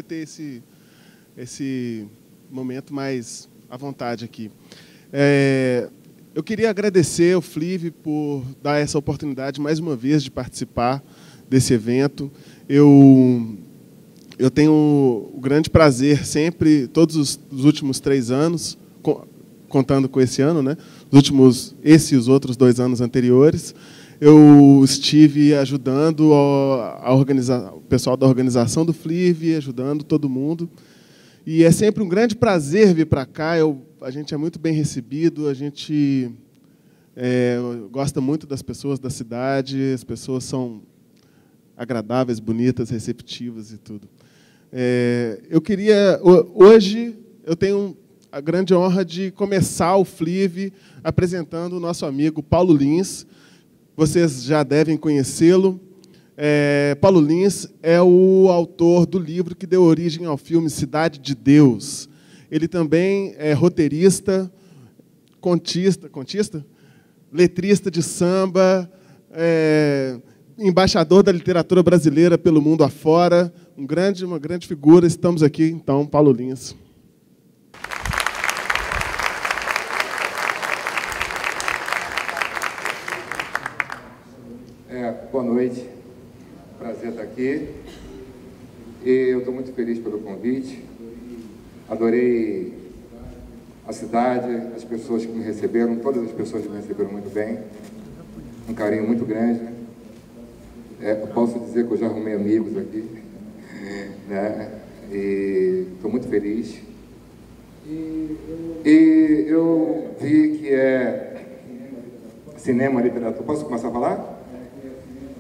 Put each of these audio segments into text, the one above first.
ter esse momento mais à vontade aqui. Eu queria agradecer ao Flive por dar essa oportunidade mais uma vez de participar desse evento. Eu tenho o grande prazer sempre, todos os últimos 3 anos, contando com esse ano, né? Esse e os outros 2 anos anteriores, eu estive ajudando o pessoal da organização do Flive, ajudando todo mundo. E é sempre um grande prazer vir para cá. A gente é muito bem recebido, a gente gosta muito das pessoas da cidade, as pessoas são agradáveis, bonitas, receptivas e tudo. Hoje eu tenho a grande honra de começar o Flive apresentando o nosso amigo Paulo Lins. Vocês já devem conhecê-lo. Paulo Lins é o autor do livro que deu origem ao filme Cidade de Deus. Ele também é roteirista, letrista de samba, embaixador da literatura brasileira pelo mundo afora, uma grande figura. Estamos aqui, então, Paulo Lins. Boa noite, prazer estar aqui. E eu estou muito feliz pelo convite. Adorei a cidade, as pessoas que me receberam, todas as pessoas que me receberam muito bem. Um carinho muito grande. Eu posso dizer que eu já arrumei amigos aqui, né? E estou muito feliz. E eu vi que cinema, literatura. Posso começar a falar?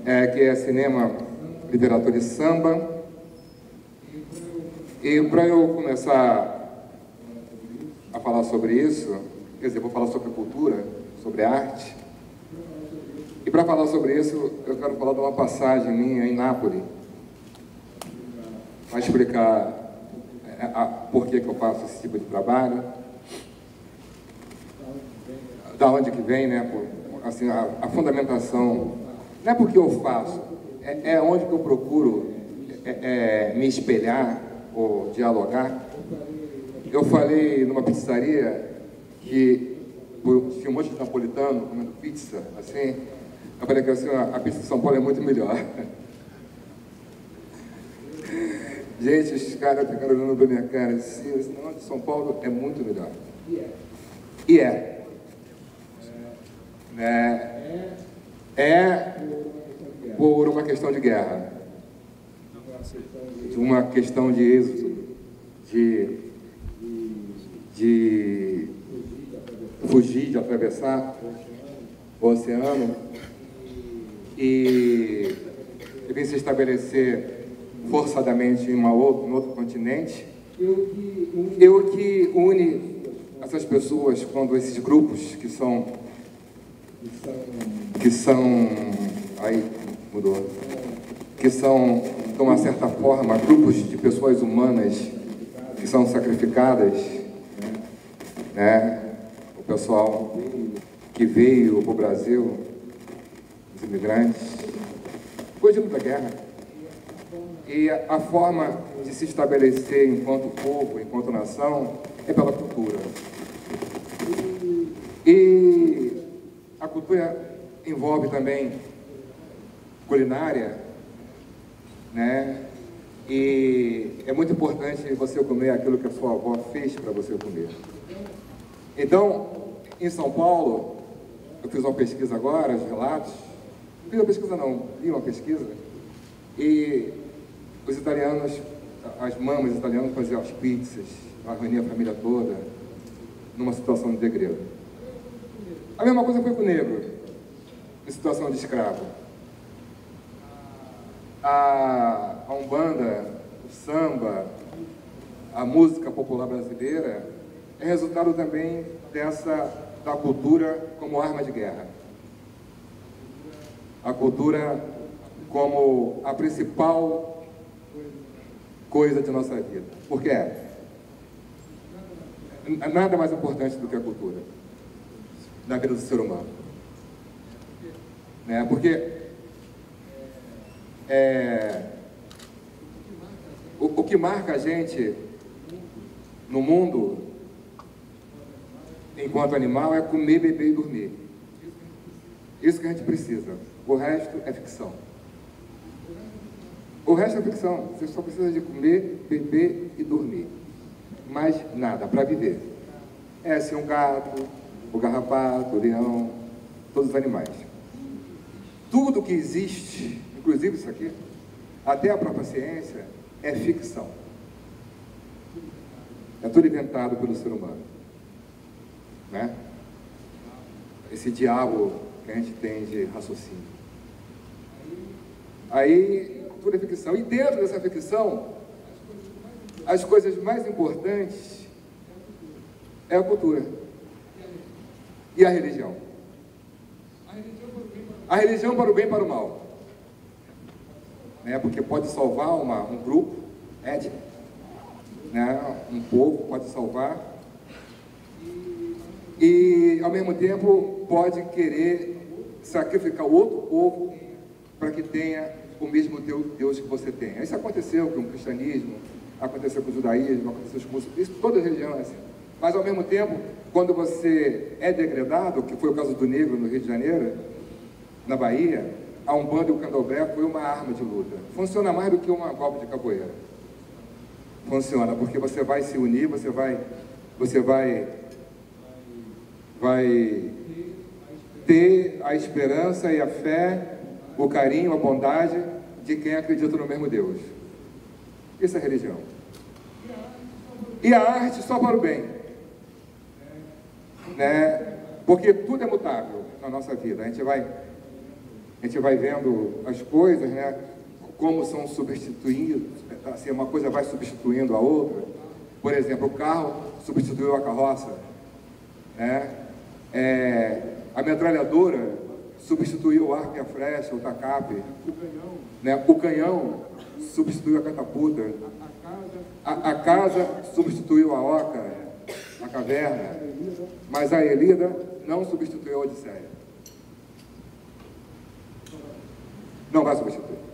Que é cinema, literatura e samba. E para eu começar a falar sobre isso, quer dizer, vou falar sobre cultura, sobre arte. E para falar sobre isso, eu quero falar de uma passagem minha em Nápoles, para explicar por que eu faço esse tipo de trabalho, da onde que vem, né? Assim, a fundamentação. Não é porque eu faço, é onde que eu procuro me espelhar ou dialogar. Eu falei numa pizzaria que tinha um monte de napolitano comendo pizza, assim. Eu falei que assim, a pizza de São Paulo é muito melhor. Gente, os caras ficaram olhando pra minha cara assim, não, de São Paulo é muito melhor. E por uma questão de guerra, de uma questão de êxodo, de fugir, de atravessar o oceano e vir se estabelecer forçadamente em um outro continente. E o que une essas pessoas, quando esses grupos que são aí mudou, que são, de uma certa forma, grupos de pessoas humanas que são sacrificadas, né? O pessoal que veio para o Brasil, os imigrantes, fugindo da guerra. E a forma de se estabelecer enquanto povo, enquanto nação, é pela cultura. E a cultura envolve também culinária, né? E é muito importante você comer aquilo que a sua avó fez para você comer. Então, em São Paulo, eu fiz uma pesquisa agora, os relatos. Não fiz uma pesquisa não, li uma pesquisa. E os italianos, as mamas italianas faziam as pizzas, reuniam a família toda, numa situação de degredo. A mesma coisa foi com o negro, em situação de escravo. A Umbanda, o samba, a música popular brasileira é resultado também da cultura como arma de guerra. A cultura como a principal coisa de nossa vida. Porque nada mais importante do que a cultura na vida do ser humano. Né? Porque o que marca a gente no mundo, enquanto animal, é comer, beber e dormir. Isso que a gente precisa. O resto é ficção. O resto é ficção. Você só precisa de comer, beber e dormir. Mais nada para viver. É assim um gato, o garrapato, o leão, todos os animais. Tudo que existe, inclusive isso aqui, até a própria ciência, é ficção. É tudo inventado pelo ser humano. Né? Esse diabo que a gente tem de raciocínio. Aí, tudo é ficção. E dentro dessa ficção, as coisas mais importantes é a cultura e a religião. A religião para o bem e para o mal. Né? Porque pode salvar um grupo étnico, né? Um povo pode salvar, e ao mesmo tempo pode querer sacrificar outro povo para que tenha o mesmo Deus que você tem. Isso aconteceu com o cristianismo, aconteceu com o judaísmo, aconteceu com isso, toda religião é assim. Mas ao mesmo tempo, quando você é degradado, que foi o caso do negro no Rio de Janeiro, na Bahia, a Umbanda e o Candomblé foi uma arma de luta. Funciona mais do que uma golpe de capoeira. Funciona, porque você vai se unir, você vai ter a esperança e a fé, o carinho, a bondade de quem acredita no mesmo Deus. Isso é religião. E a arte só para o bem. Né? Porque tudo é mutável na nossa vida. A gente vai vendo as coisas, né? Como são substituídas, assim, uma coisa vai substituindo a outra. Por exemplo, o carro substituiu a carroça, né? A metralhadora substituiu o arco e a flecha, o tacape, né? O canhão substituiu a catapulta, a casa substituiu a oca, a caverna, mas a Ilíada não substituiu a Odisseia. Não vai substituir.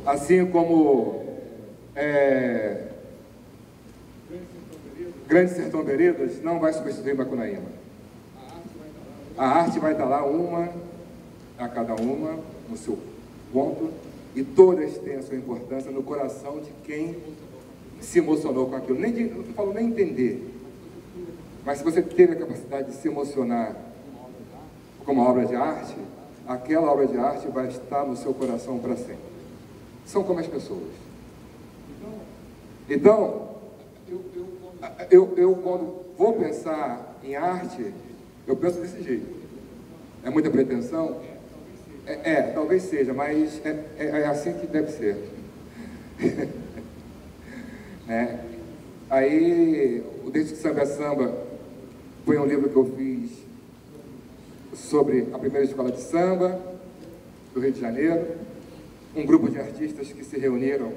Assim como Grande Sertão Veredas não vai substituir Macunaíma. A arte vai estar lá, uma a cada uma, no seu ponto, e todas têm a sua importância no coração de quem se emocionou com aquilo. Não falo nem entender, mas se você teve a capacidade de se emocionar com uma obra de arte, aquela obra de arte vai estar no seu coração para sempre. São como as pessoas. Então, eu quando vou pensar em arte, eu penso desse jeito. É muita pretensão? Talvez seja, mas é assim que deve ser. Né? Aí, o Desde que Samba é Samba foi um livro que eu fiz sobre a primeira escola de samba do Rio de Janeiro, um grupo de artistas que se reuniram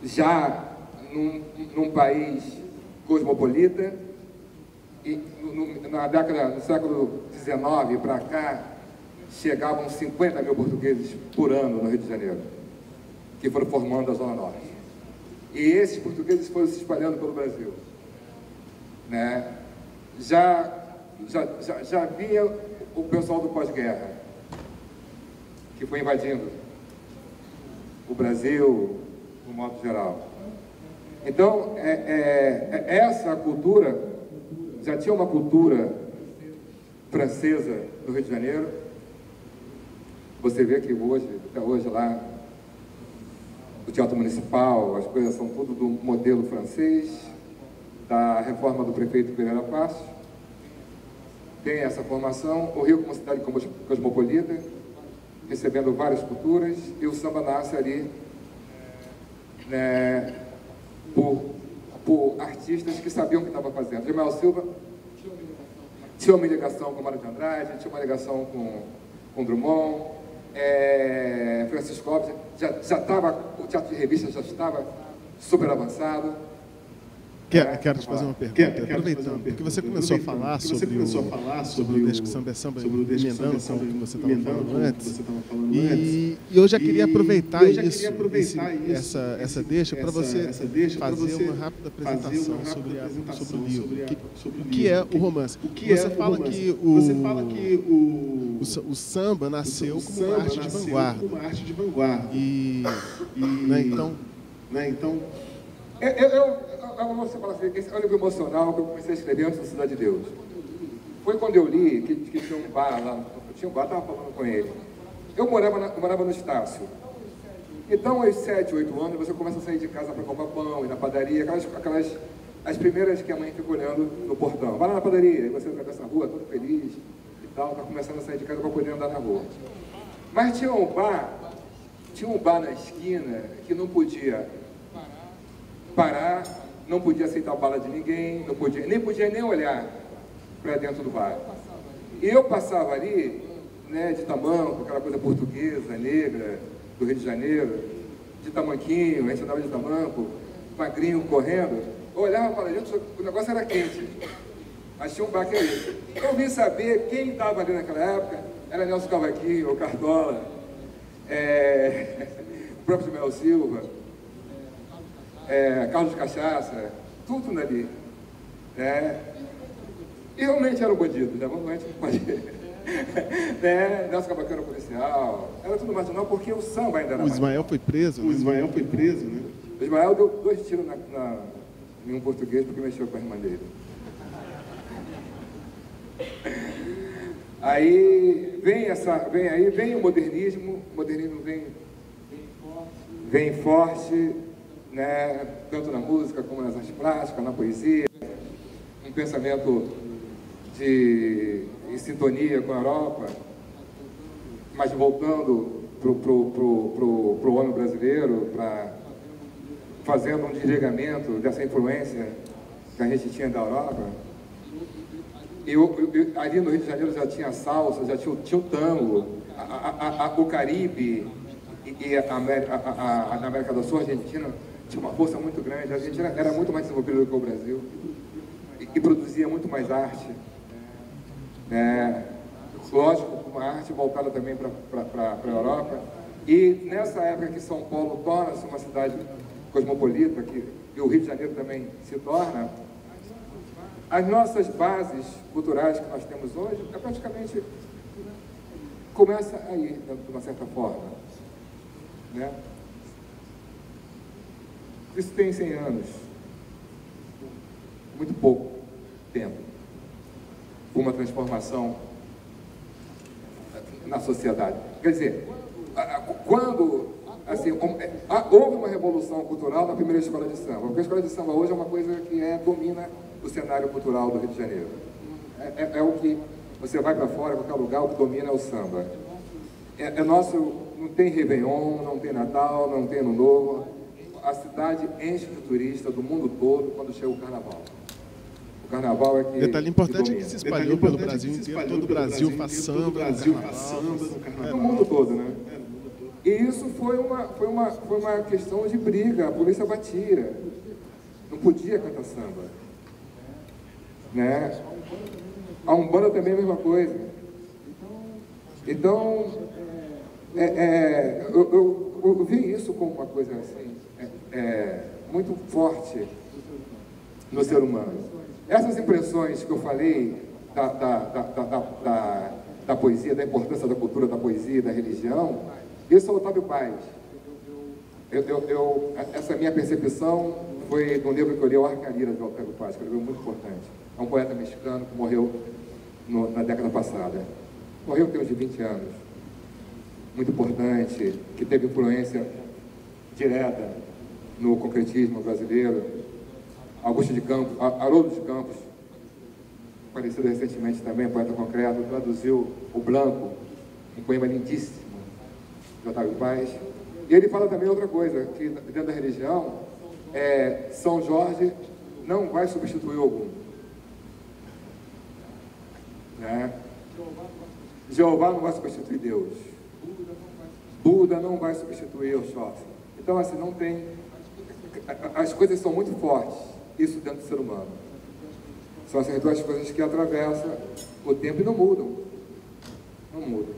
já num país cosmopolita, e no século XIX para cá, chegavam 50 mil portugueses por ano no Rio de Janeiro, que foram formando a Zona Norte. E esses portugueses foram se espalhando pelo Brasil. Né? Já vinha o pessoal do pós-guerra, que foi invadindo o Brasil, no modo geral. Então, essa cultura, já tinha uma cultura francesa no Rio de Janeiro. Você vê que hoje, até hoje lá, o Teatro Municipal, as coisas são tudo do modelo francês, da reforma do prefeito Pereira Passos. Tem essa formação. O Rio como cidade cosmopolita, recebendo várias culturas, e o samba nasce ali, né, por artistas que sabiam o que estava fazendo. Gilmar Silva tinha uma ligação com Mário de Andrade, tinha uma ligação com Drummond, Francisco Alves, já estava, o teatro de revista já estava super avançado, Quero te fazer uma pergunta. Aproveitando, porque você começou a falar sobre o Deixa que Samba é Samba, emendando com o que você estava falando antes. E eu já queria aproveitar essa deixa para você fazer uma rápida apresentação sobre o livro. O que é o romance? Você fala que o samba nasceu como uma arte de vanguarda. Então, você fala assim, esse é o livro emocional que eu comecei a escrever antes da Cidade de Deus. Foi quando eu li que tinha um bar lá, estava falando com ele. Eu morava no Estácio. Então, aos 7, 8 anos, você começa a sair de casa para comprar pão, ir na padaria, as primeiras que a mãe fica olhando no portão. Vai lá na padaria, aí você vai nessa rua, todo feliz e tal, está começando a sair de casa para poder andar na rua. Mas tinha um bar na esquina que não podia parar, não podia aceitar bala de ninguém, nem podia olhar para dentro do bar. E eu passava ali, né, de tamanco, aquela coisa portuguesa, negra, do Rio de Janeiro, de tamanquinho, a gente andava de tamanco, magrinho correndo, eu olhava e falava, gente, o negócio era quente, mas tinha um bar que era isso. Eu vim saber quem estava ali naquela época, era Nelson Cavaquinho, o Cartola, o próprio Mel Silva, Carlos de Cachaça, tudo ali. E realmente era um bandido, né? Realmente não pode. Nelson Cavaquinho era policial, era tudo marginal porque o samba ainda era. O Ismael foi preso. O Ismael deu 2 tiros em um português porque mexeu com a irmã dele. Aí vem o modernismo vem forte, né, tanto na música como nas artes plásticas, na poesia, um pensamento em sintonia com a Europa, mas voltando pro homem brasileiro, fazendo um desligamento dessa influência que a gente tinha da Europa. Ali no Rio de Janeiro já tinha salsa, já tinha o tango, o Caribe e na América do Sul, a Argentina tinha uma força muito grande. A Argentina era muito mais desenvolvida do que o Brasil e produzia muito mais arte. Lógico, uma arte voltada também para a Europa. E nessa época que São Paulo torna-se uma cidade cosmopolita, e o Rio de Janeiro também se torna, as nossas bases culturais que nós temos hoje, praticamente começa aí, de uma certa forma. Né? Isso tem 100 anos, muito pouco tempo, uma transformação na sociedade. Quer dizer, quando assim, houve uma revolução cultural na primeira escola de samba, porque a escola de samba hoje é uma coisa que domina o cenário cultural do Rio de Janeiro. É o que você vai para fora, qualquer lugar, o que domina é o samba. Não tem Réveillon, não tem Natal, não tem Ano Novo. A cidade enche de turistas do mundo todo quando chega o Carnaval. O Carnaval é que detalhe importante é que se espalhou pelo Brasil inteiro, todo o Brasil faz samba no Carnaval. No mundo todo, né? E isso foi uma questão de briga, a polícia batia. Não podia cantar samba. Né? A Umbanda também é a mesma coisa. Então, eu vi isso como uma coisa assim, muito forte no ser humano. Essas impressões que eu falei da poesia, da importância da cultura, da poesia, da religião, isso é o Otávio Paz. Essa minha percepção foi no livro que eu li, O Arca-Lira, de Otávio Paz, que é um livro muito importante. É um poeta mexicano que morreu na década passada. Morreu tem uns 20 anos. Muito importante, que teve influência direta no concretismo brasileiro. Augusto de Campos, Haroldo de Campos, falecido recentemente também, poeta concreto, traduziu O Blanco, um poema lindíssimo de Otávio Paz. E ele fala também outra coisa, que dentro da religião, São Jorge não vai substituir Ogum. Né? Jeová não vai substituir Deus. Buda não vai substituir Oxóssi. Então, assim, não tem... As coisas são muito fortes. isso dentro do ser humano. São essas duas coisas que atravessam o tempo e não mudam. Não mudam.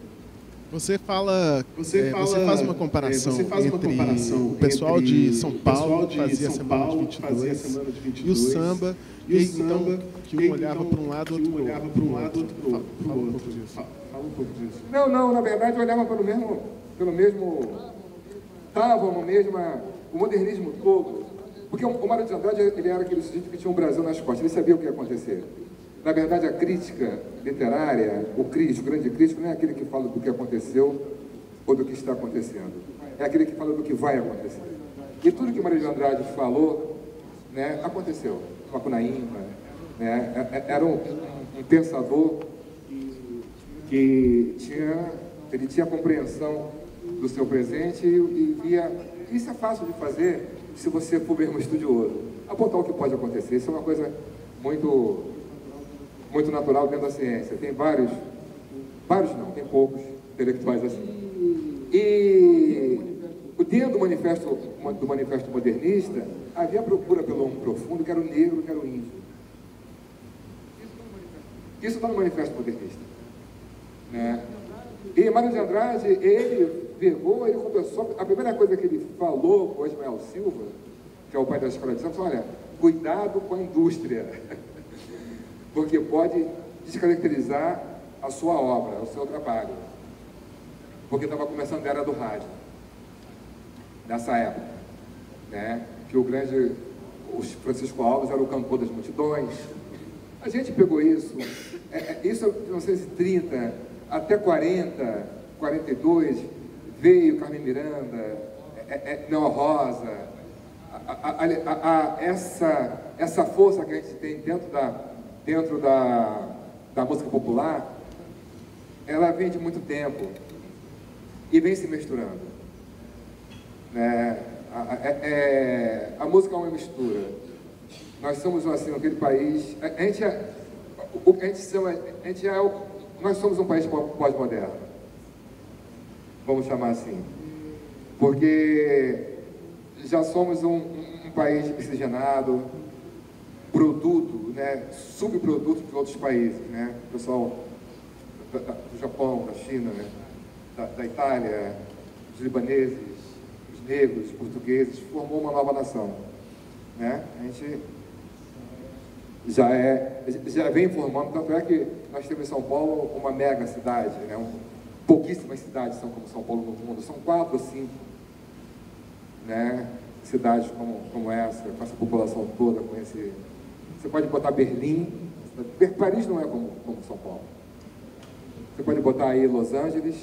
Você faz uma comparação entre o pessoal de São Paulo, que fazia a Semana de 22, e o samba, que um olhava para um lado, outro para o outro. Fala um pouco disso. Fala um pouco disso. Não, na verdade, olhava pelo mesmo... Estavam no mesmo... O modernismo todo. Porque o Mário de Andrade, ele era aquele sujeito que tinha um Brasil nas costas, ele sabia o que ia acontecer. Na verdade, a crítica literária, o grande crítico, não é aquele que fala do que aconteceu ou do que está acontecendo. É aquele que fala do que vai acontecer. E tudo que Mário de Andrade falou, né, aconteceu. Macunaíma, né, era um pensador que tinha compreensão do seu presente e via... Isso é fácil de fazer se você for mesmo estudioso. Apontar o que pode acontecer. Isso é uma coisa muito natural dentro da ciência. Tem vários não, tem poucos intelectuais assim. E dentro do manifesto modernista, havia a procura pelo homem profundo, que era o negro, que era o índio. Isso está no manifesto modernista. Né? E Mário de Andrade, ele começou, a primeira coisa que ele falou com o Ismael Silva, que é o pai da escola de samba, falou: olha, cuidado com a indústria. Porque pode descaracterizar a sua obra, o seu trabalho. Porque estava começando a era do rádio, nessa época, né? Que o Francisco Alves era o cantor das multidões. A gente pegou isso, isso de 1930 até 40, 42, veio Carmen Miranda, Noel Rosa, essa força que a gente tem dentro da música popular, ela vem de muito tempo e vem se misturando. A música é uma mistura. Nós somos assim, aquele país. Nós somos um país pós-moderno, vamos chamar assim, porque já somos um país miscigenado, produto, né, subproduto de outros países, né? O pessoal do Japão, da China, né, da Itália, os libaneses, os negros, os portugueses, formou uma nova nação, né? A gente já vem formando, tanto é que nós temos em São Paulo uma mega cidade, né? Pouquíssimas cidades são como São Paulo no mundo, são 4 ou 5, né, cidades como essa, com essa população toda, com esse... Você pode botar Berlim, Paris não é como São Paulo. Você pode botar aí Los Angeles,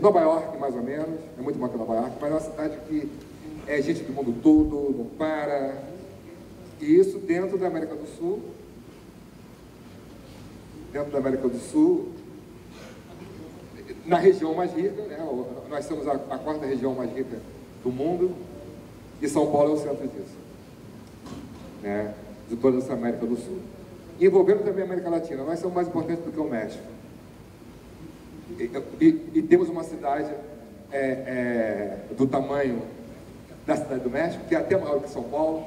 Nova York mais ou menos, é muito maior que Nova York, mas é uma cidade que é gente do mundo todo, não para. E isso dentro da América do Sul. Dentro da América do Sul, na região mais rica, né? Nós somos a 4ª região mais rica do mundo, e São Paulo é o centro disso, né? De toda essa América do Sul. E envolvendo também a América Latina, nós somos mais importantes do que o México. E temos uma cidade do tamanho da cidade do México, que é até maior que São Paulo,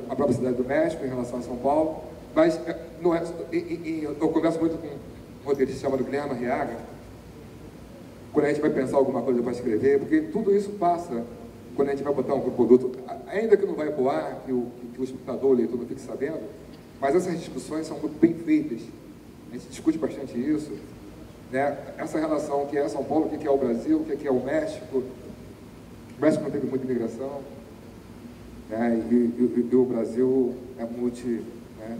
a própria cidade do México em relação a São Paulo, mas não é, eu converso muito com um roteirista chamado Guilherme Arriaga, quando a gente vai pensar alguma coisa para escrever, porque tudo isso passa quando a gente vai botar um produto, ainda que não vai voar, que o espectador, o leitor não fique sabendo, mas essas discussões são muito bem feitas, a gente discute bastante isso, né? Essa relação que é São Paulo, o que é o Brasil, o que é o México. O México não teve muita imigração, né? E o Brasil é multi, né?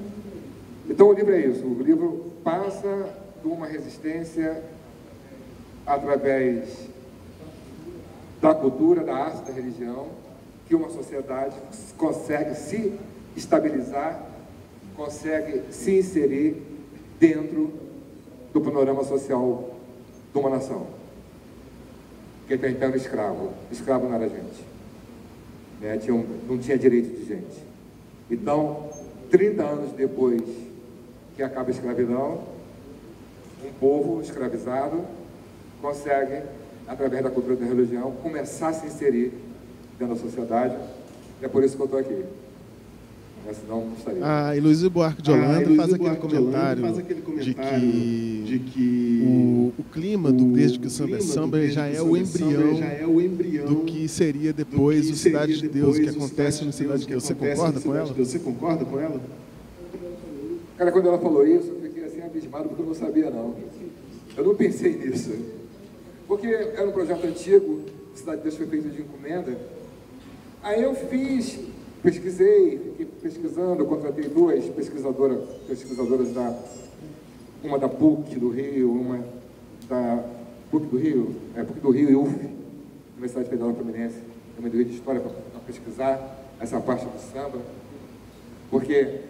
Então o livro é isso, o livro passa de uma resistência através da cultura, da arte, da religião, que uma sociedade consegue se estabilizar, consegue se inserir dentro do panorama social de uma nação. Porque até então era escravo. Escravo não era gente, né? Não tinha direito de gente. Então, 30 anos depois que acaba a escravidão, um povo escravizado consegue, através da cultura e da religião, começar a se inserir dentro da sociedade. É por isso que eu estou aqui. né? Senão não estaria. A Heloísa Buarque de Holanda faz aquele comentário de que o clima do Desde que o Samba é Samba já é o embrião do que seria depois o Cidade de Deus, que acontece no Cidade de Deus. Você concorda com ela? Você concorda com ela? Cara, quando ela falou isso, eu fiquei assim abismado, porque eu não sabia, não. Eu não pensei nisso. Porque era um projeto antigo, Cidade de Deus foi feito de encomenda. Aí eu pesquisei, fiquei pesquisando, eu contratei duas pesquisadoras uma da PUC do Rio, uma da PUC do Rio e UF, Universidade Federal Fluminense, também do Rio de História, para pesquisar essa parte do samba. Porque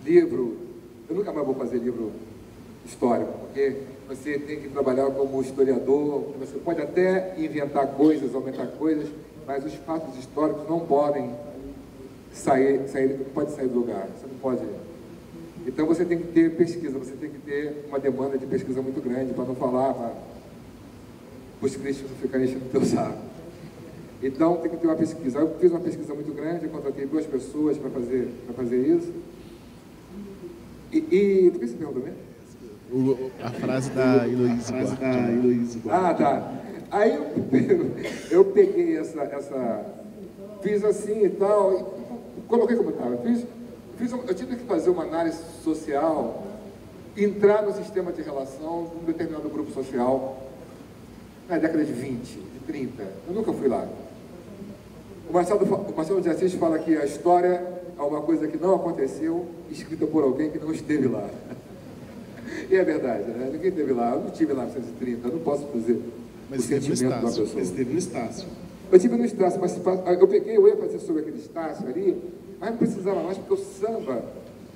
livro, eu nunca mais vou fazer livro histórico, porque você tem que trabalhar como historiador, você pode até inventar coisas, aumentar coisas, mas os fatos históricos não podem pode sair do lugar, você não pode. Então você tem que ter pesquisa, você tem que ter uma demanda de pesquisa muito grande, para não falar, para os críticos não ficarem enchendo o teu saco. Então tem que ter uma pesquisa. Eu fiz uma pesquisa muito grande, eu contratei 2 pessoas para fazer isso. E do que você perguntou mesmo? A frase da Heloísa Buarque. Ah, tá. Aí eu peguei fiz assim e tal, e coloquei como estava. Eu tive que fazer uma análise social, entrar no sistema de relação de um determinado grupo social, na década de 20, de 30. Eu nunca fui lá. O Machado de Assis fala que a história é uma coisa que não aconteceu, escrita por alguém que não esteve lá. E é verdade, né? Ninguém esteve lá. Eu não estive lá em 1930, eu não posso dizer o sentimento da pessoa. Mas esteve no Estácio. Eu estive no Estácio, mas eu ia fazer sobre aquele Estácio ali, mas não precisava mais, porque o samba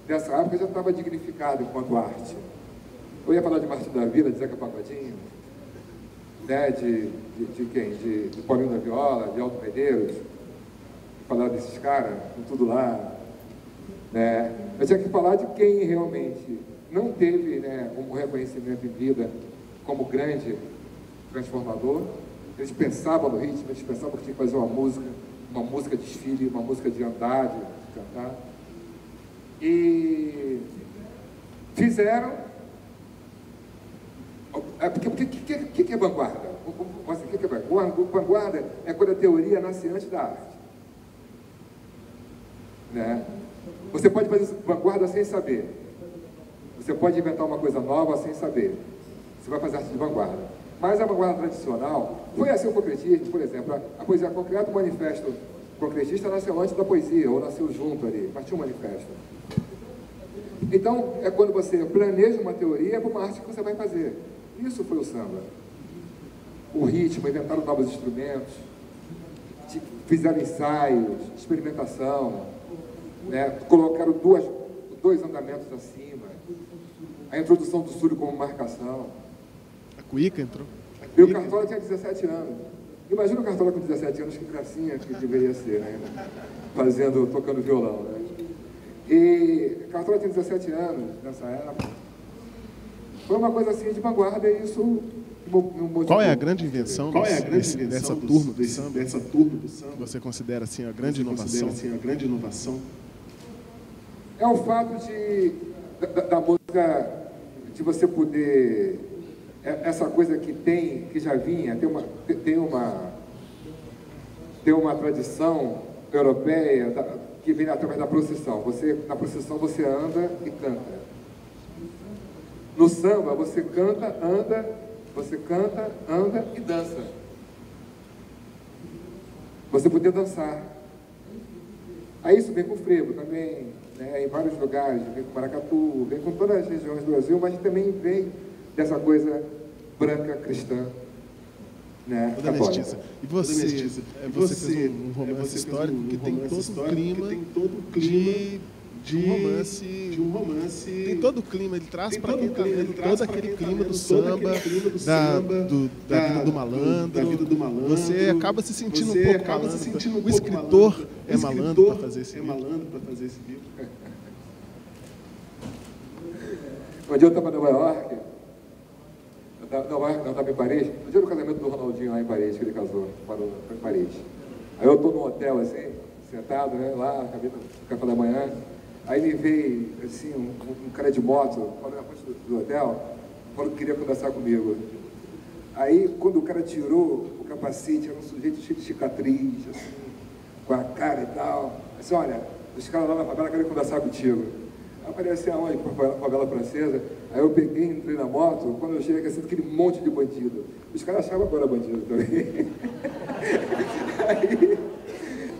dessa época já estava dignificado enquanto arte. Eu ia falar de Martim da Vila, de Zeca Pagodinho, né? de quem? De Paulinho da Viola, de Alto Medeiros, falar desses caras, com tudo lá. Né? Eu tinha que falar de quem realmente não teve, né, um reconhecimento em vida como grande transformador. Eles pensavam no ritmo, eles pensavam que tinha que fazer uma música de desfile, uma música de andar, de cantar. E fizeram. O que é vanguarda? O que é vanguarda? Vanguarda é quando a teoria nasce antes da arte. Né? Você pode fazer vanguarda sem saber. Você pode inventar uma coisa nova sem saber. Você vai fazer arte de vanguarda. Mas a vanguarda tradicional foi assim o concretismo, por exemplo. A poesia concreta, o manifesto concretista nasceu antes da poesia, ou nasceu junto ali, partiu um manifesto. Então, é quando você planeja uma teoria para uma arte que você vai fazer. Isso foi o samba. O ritmo, inventaram novos instrumentos, fizeram ensaios, experimentação, né? Colocaram dois andamentos acima, a introdução do surdo como marcação. A cuíca entrou. E o Cartola tinha 17 anos. Imagina o Cartola com 17 anos, que gracinha que deveria ser, né? Tocando violão, né? E o Cartola tinha 17 anos nessa época. Foi uma coisa assim de vanguarda e isso me motivou. Qual é a grande invenção dessa turma do samba? Que você considera assim a grande inovação? É o fato da música, de você poder, essa coisa que já vinha, tem uma tradição europeia que vem através da procissão. Na procissão você anda e canta. No samba você canta, anda e dança. Você poder dançar. Aí isso vem com o frevo também, né? Em vários lugares, vem com maracatu, vem com todas as regiões do Brasil, mas também vem dessa coisa branca cristã, né? Católica. E você fez um romance histórico que tem todo um clima de um romance. Tem todo o clima, ele traz para quem está vendo todo aquele clima do samba, da vida do malandro. Você acaba se sentindo um pouco malandro. O escritor é malandro para fazer esse livro. Um dia eu estava em Nova York, não, estava em Paris. No dia do casamento do Ronaldinho lá em Paris, que ele casou, foi em Paris. Aí eu estou num hotel assim, sentado, né, lá, acabei do café da manhã. Aí me veio, assim, um cara de moto, na frente do hotel, falou que queria conversar comigo. Aí, quando o cara tirou o capacete, era um sujeito cheio de cicatriz, assim, com a cara e tal. Assim, olha, os caras lá na favela querem conversar contigo. Aí eu falei assim, aonde? Para a favela francesa. Aí eu peguei, entrei na moto, quando eu cheguei, assim, aquele monte de bandido. Os caras achavam que eu era bandido também. Aí,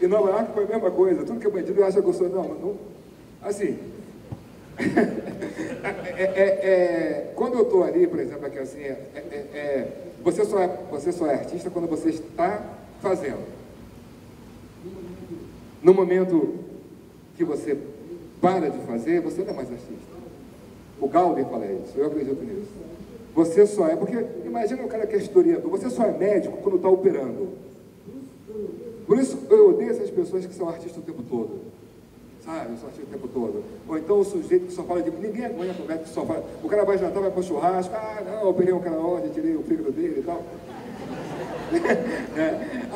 em Nova York foi a mesma coisa. Tudo que é bandido, eu acho que eu sou... Não, assim... quando eu estou ali, por exemplo, aqui assim, você só é artista quando você está fazendo. No momento que você para de fazer, você não é mais artista. O Galder fala isso, eu acredito nisso. Você só é, porque imagina um cara que é historiador, você só é médico quando está operando. Por isso eu odeio essas pessoas que são artistas o tempo todo. Sabe, só artista o tempo todo. Ou então o sujeito que só fala de... Ninguém aguenta o médico que só fala... O cara vai jantar, vai para o churrasco, não, eu operei um cara ontem, tirei o fígado dele e tal.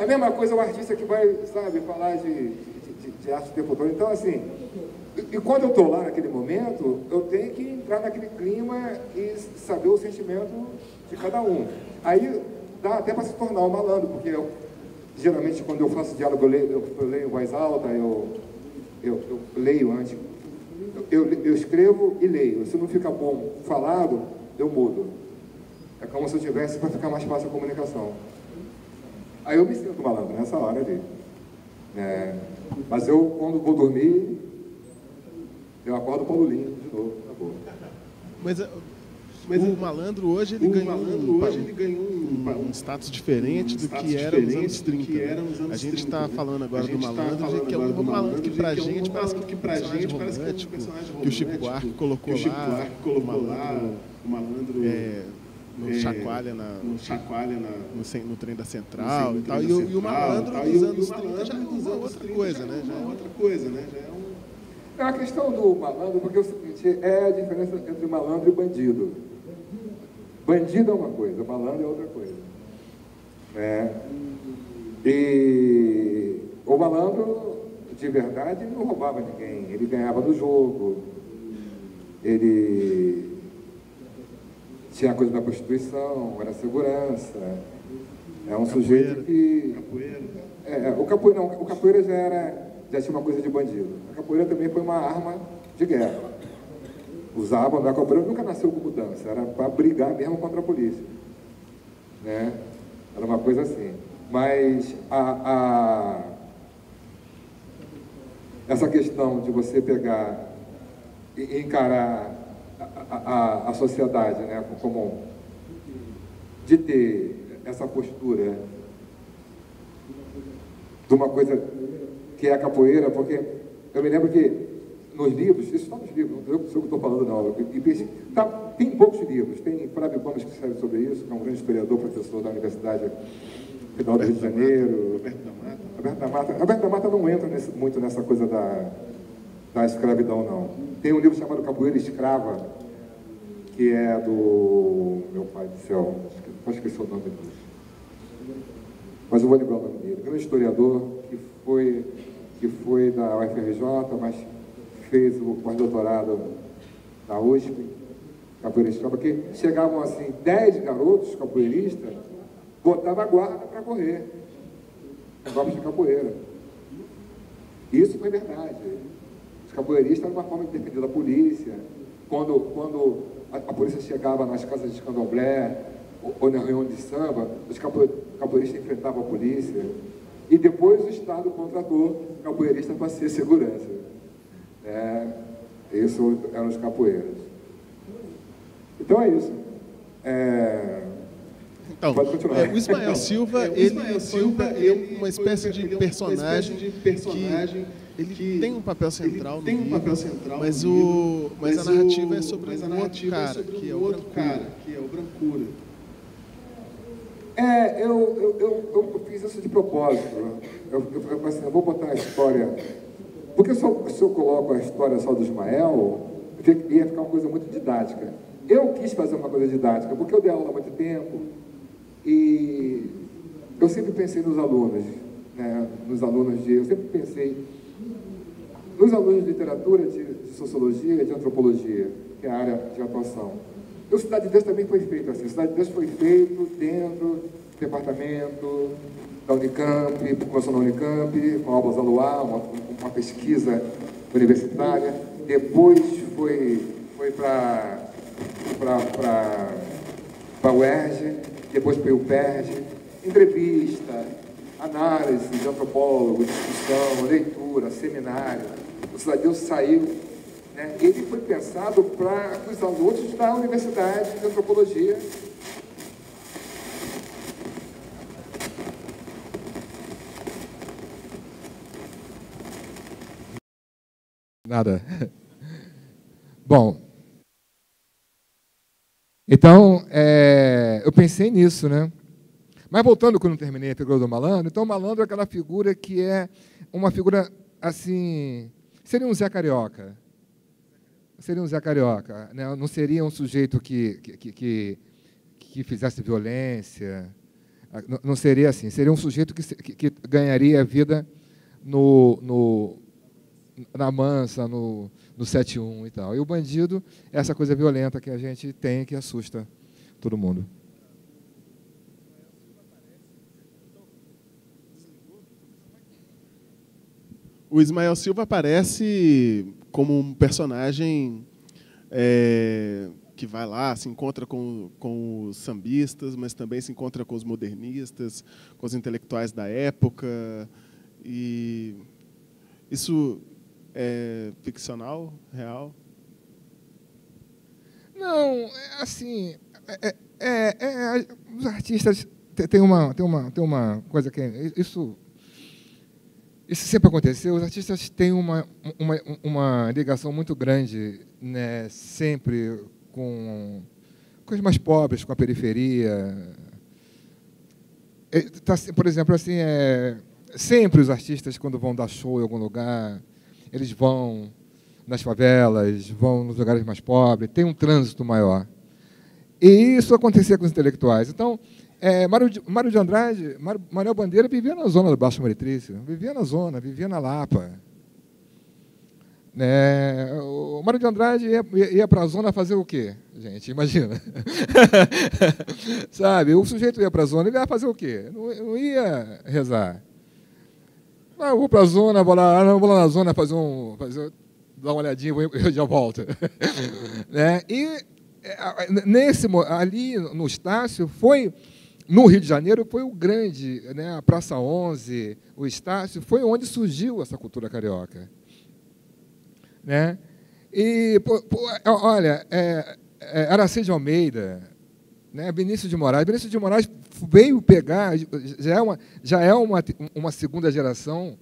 A mesma coisa o artista que vai, sabe, falar de arte o tempo todo. Então, assim, e quando eu estou lá naquele momento, eu tenho que entrar naquele clima e saber o sentimento de cada um. Aí dá até para se tornar um malandro, porque eu, geralmente quando eu faço diálogo, eu leio em voz alta, eu leio antes, eu escrevo e leio. Se não fica bom falado, eu mudo. É como se eu tivesse para ficar mais fácil a comunicação. Aí eu me sinto malandro nessa hora ali. Mas eu, quando vou dormir, eu acordo Paulinho de novo, acabou. Mas o malandro hoje ele ganhou um status diferente do que era nos anos 30. A gente está falando agora do malandro, que é um malandro que pra gente parece que um personagem romântico, que o Chico Buarque colocou lá, o malandro no chacoalha no trem da Central e tal. E o malandro dos anos 30 já é outra coisa, né? É a questão do malandro, porque é o seguinte, é a diferença entre malandro e bandido. Bandido é uma coisa, malandro é outra coisa. E o malandro, de verdade, ele não roubava ninguém, ele ganhava no jogo, ele tinha a coisa da prostituição, era segurança, é um sujeito que... O capoeira já tinha uma coisa de bandido. A capoeira também foi uma arma de guerra. Usavam, a capoeira nunca nasceu como dança, era para brigar mesmo contra a polícia. Era uma coisa assim. Mas essa questão de você pegar e encarar a sociedade, como de ter essa postura de uma coisa que é a capoeira, porque eu me lembro que nos livros, isso está nos livros, não sei o que estou falando não, tem poucos livros, tem Flávio Gomes que escreve sobre isso, que é um grande historiador, professor da Universidade Federal do Rio de Janeiro, Roberto da Mata não entra muito nessa coisa da escravidão não. Tem um livro chamado Capoeira Escrava, que é do, meu pai do céu, acho que esse é o nome dele, mas eu vou lembrar o nome dele, grande historiador que foi da UFRJ, mas fez o pós-doutorado na USP, capoeirista, porque chegavam assim 10 garotos capoeiristas, botavam a guarda para correr, golpes de capoeira. Isso foi verdade. Os capoeiristas eram uma forma de defender da polícia. Quando a polícia chegava nas casas de candomblé ou na reunião de samba, os capoeiristas enfrentavam a polícia. E depois o Estado contratou capoeirista para ser segurança. Isso eram os capoeiras. Então é isso. Então, pode continuar. O Ismael Silva, ele foi uma espécie de personagem que ele tem um papel central no livro, mas a narrativa é sobre um outro cara, que é o Brancura. Eu fiz isso de propósito. Eu vou botar a história... Porque se eu coloco a história só do Ismael, ia ficar uma coisa muito didática. Eu quis fazer uma coisa didática, porque eu dei aula há muito tempo e eu sempre pensei nos alunos. né, nos alunos eu sempre pensei nos alunos de literatura, de sociologia e de antropologia, que é a área de atuação. E o Cidade de Deus também foi feito assim. O Cidade de Deus foi feito dentro do departamento da Unicamp, começou na Unicamp, com aulas Aluá, uma pesquisa universitária. Depois foi para a UERJ, depois para o UPERJ, entrevista, análise de antropólogo, discussão, leitura, seminário. O Cidade de Deus saiu, né? Ele foi pensado para os alunos da Universidade de Antropologia. Nada. Bom, então, eu pensei nisso, né? Mas voltando, quando eu terminei a figura do malandro, então o malandro é aquela figura que é uma figura, assim, seria um Zé Carioca. Seria um Zé Carioca, né? Não seria um sujeito que fizesse violência, não seria assim, seria um sujeito que ganharia vida na mansa, no 7-1 e tal. E o bandido é essa coisa violenta que a gente tem, que assusta todo mundo. O Ismael Silva aparece como um personagem que vai lá, se encontra com os sambistas, mas também se encontra com os modernistas, com os intelectuais da época. E isso é ficcional, real? Não, assim, os artistas tem uma coisa que isso sempre aconteceu. Os artistas têm uma ligação muito grande, né, sempre com os mais pobres, com a periferia. Por exemplo, assim, sempre os artistas, quando vão dar show em algum lugar, eles vão nas favelas, vão nos lugares mais pobres, tem um trânsito maior. E isso acontecia com os intelectuais. Então, Mário de Andrade, Manuel Bandeira vivia na zona do Baixo Meretrício, vivia na zona, vivia na Lapa. O Mário de Andrade ia para a zona fazer o quê, gente? Imagina. Sabe, o sujeito ia para a zona, ele ia fazer o quê? Não ia rezar. Eu vou para a zona, vou lá na zona dar uma olhadinha, eu já volto. Né? E ali no Estácio, no Rio de Janeiro, foi o grande, né, a Praça 11, o Estácio, foi onde surgiu essa cultura carioca. Né? E, olha, Araceli de Almeida, né, Vinícius de Moraes veio pegar, já é uma segunda geração,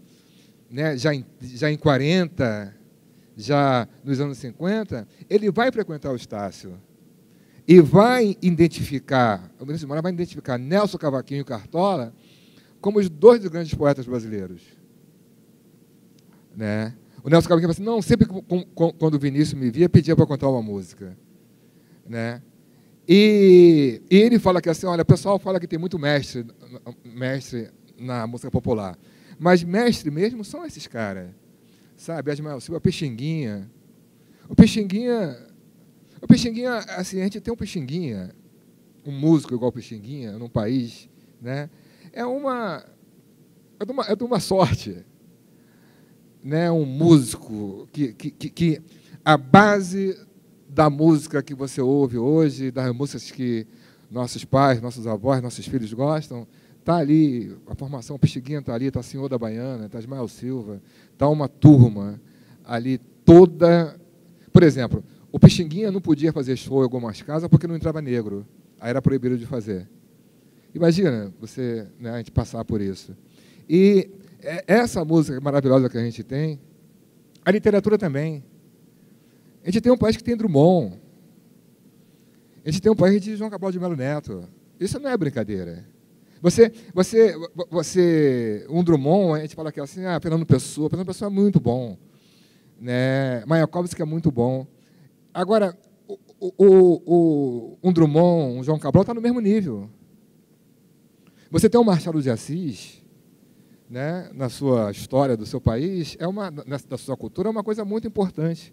né, já em 40, já nos anos 50, ele vai frequentar o Estácio e vai identificar, o Vinícius de Moraes vai identificar Nelson Cavaquinho e Cartola como os dois grandes poetas brasileiros. Né? O Nelson Cavaquinho falou assim, não, sempre quando o Vinícius me via, pedia para contar uma música. Né? E ele fala que assim, olha, o pessoal fala que tem muito mestre na música popular, mas mestre mesmo são esses caras, sabe? Ismael Silva, Pixinguinha. O Pixinguinha, assim, a gente tem um Pixinguinha, um músico igual o Pixinguinha, num país, né? É de uma sorte, né? Um músico que a base da música que você ouve hoje, das músicas que nossos pais, nossos avós, nossos filhos gostam, está ali, a formação Pixinguinha está ali, está Senhor da Baiana, está Ismael Silva, está uma turma ali toda. Por exemplo, o Pixinguinha não podia fazer show em algumas casas porque não entrava negro, aí era proibido de fazer. Imagina você, né, a gente passar por isso. E essa música maravilhosa que a gente tem, a literatura também. A gente tem um país que tem Drummond. A gente tem um país de João Cabral de Melo Neto. Isso não é brincadeira. Um Drummond, a gente fala que assim, Fernando Pessoa é muito bom. Né? Mayakovsky é muito bom. Agora, um Drummond, um João Cabral está no mesmo nível. Você tem um Machado de Assis, né, na sua história do seu país, da sua cultura, é uma coisa muito importante,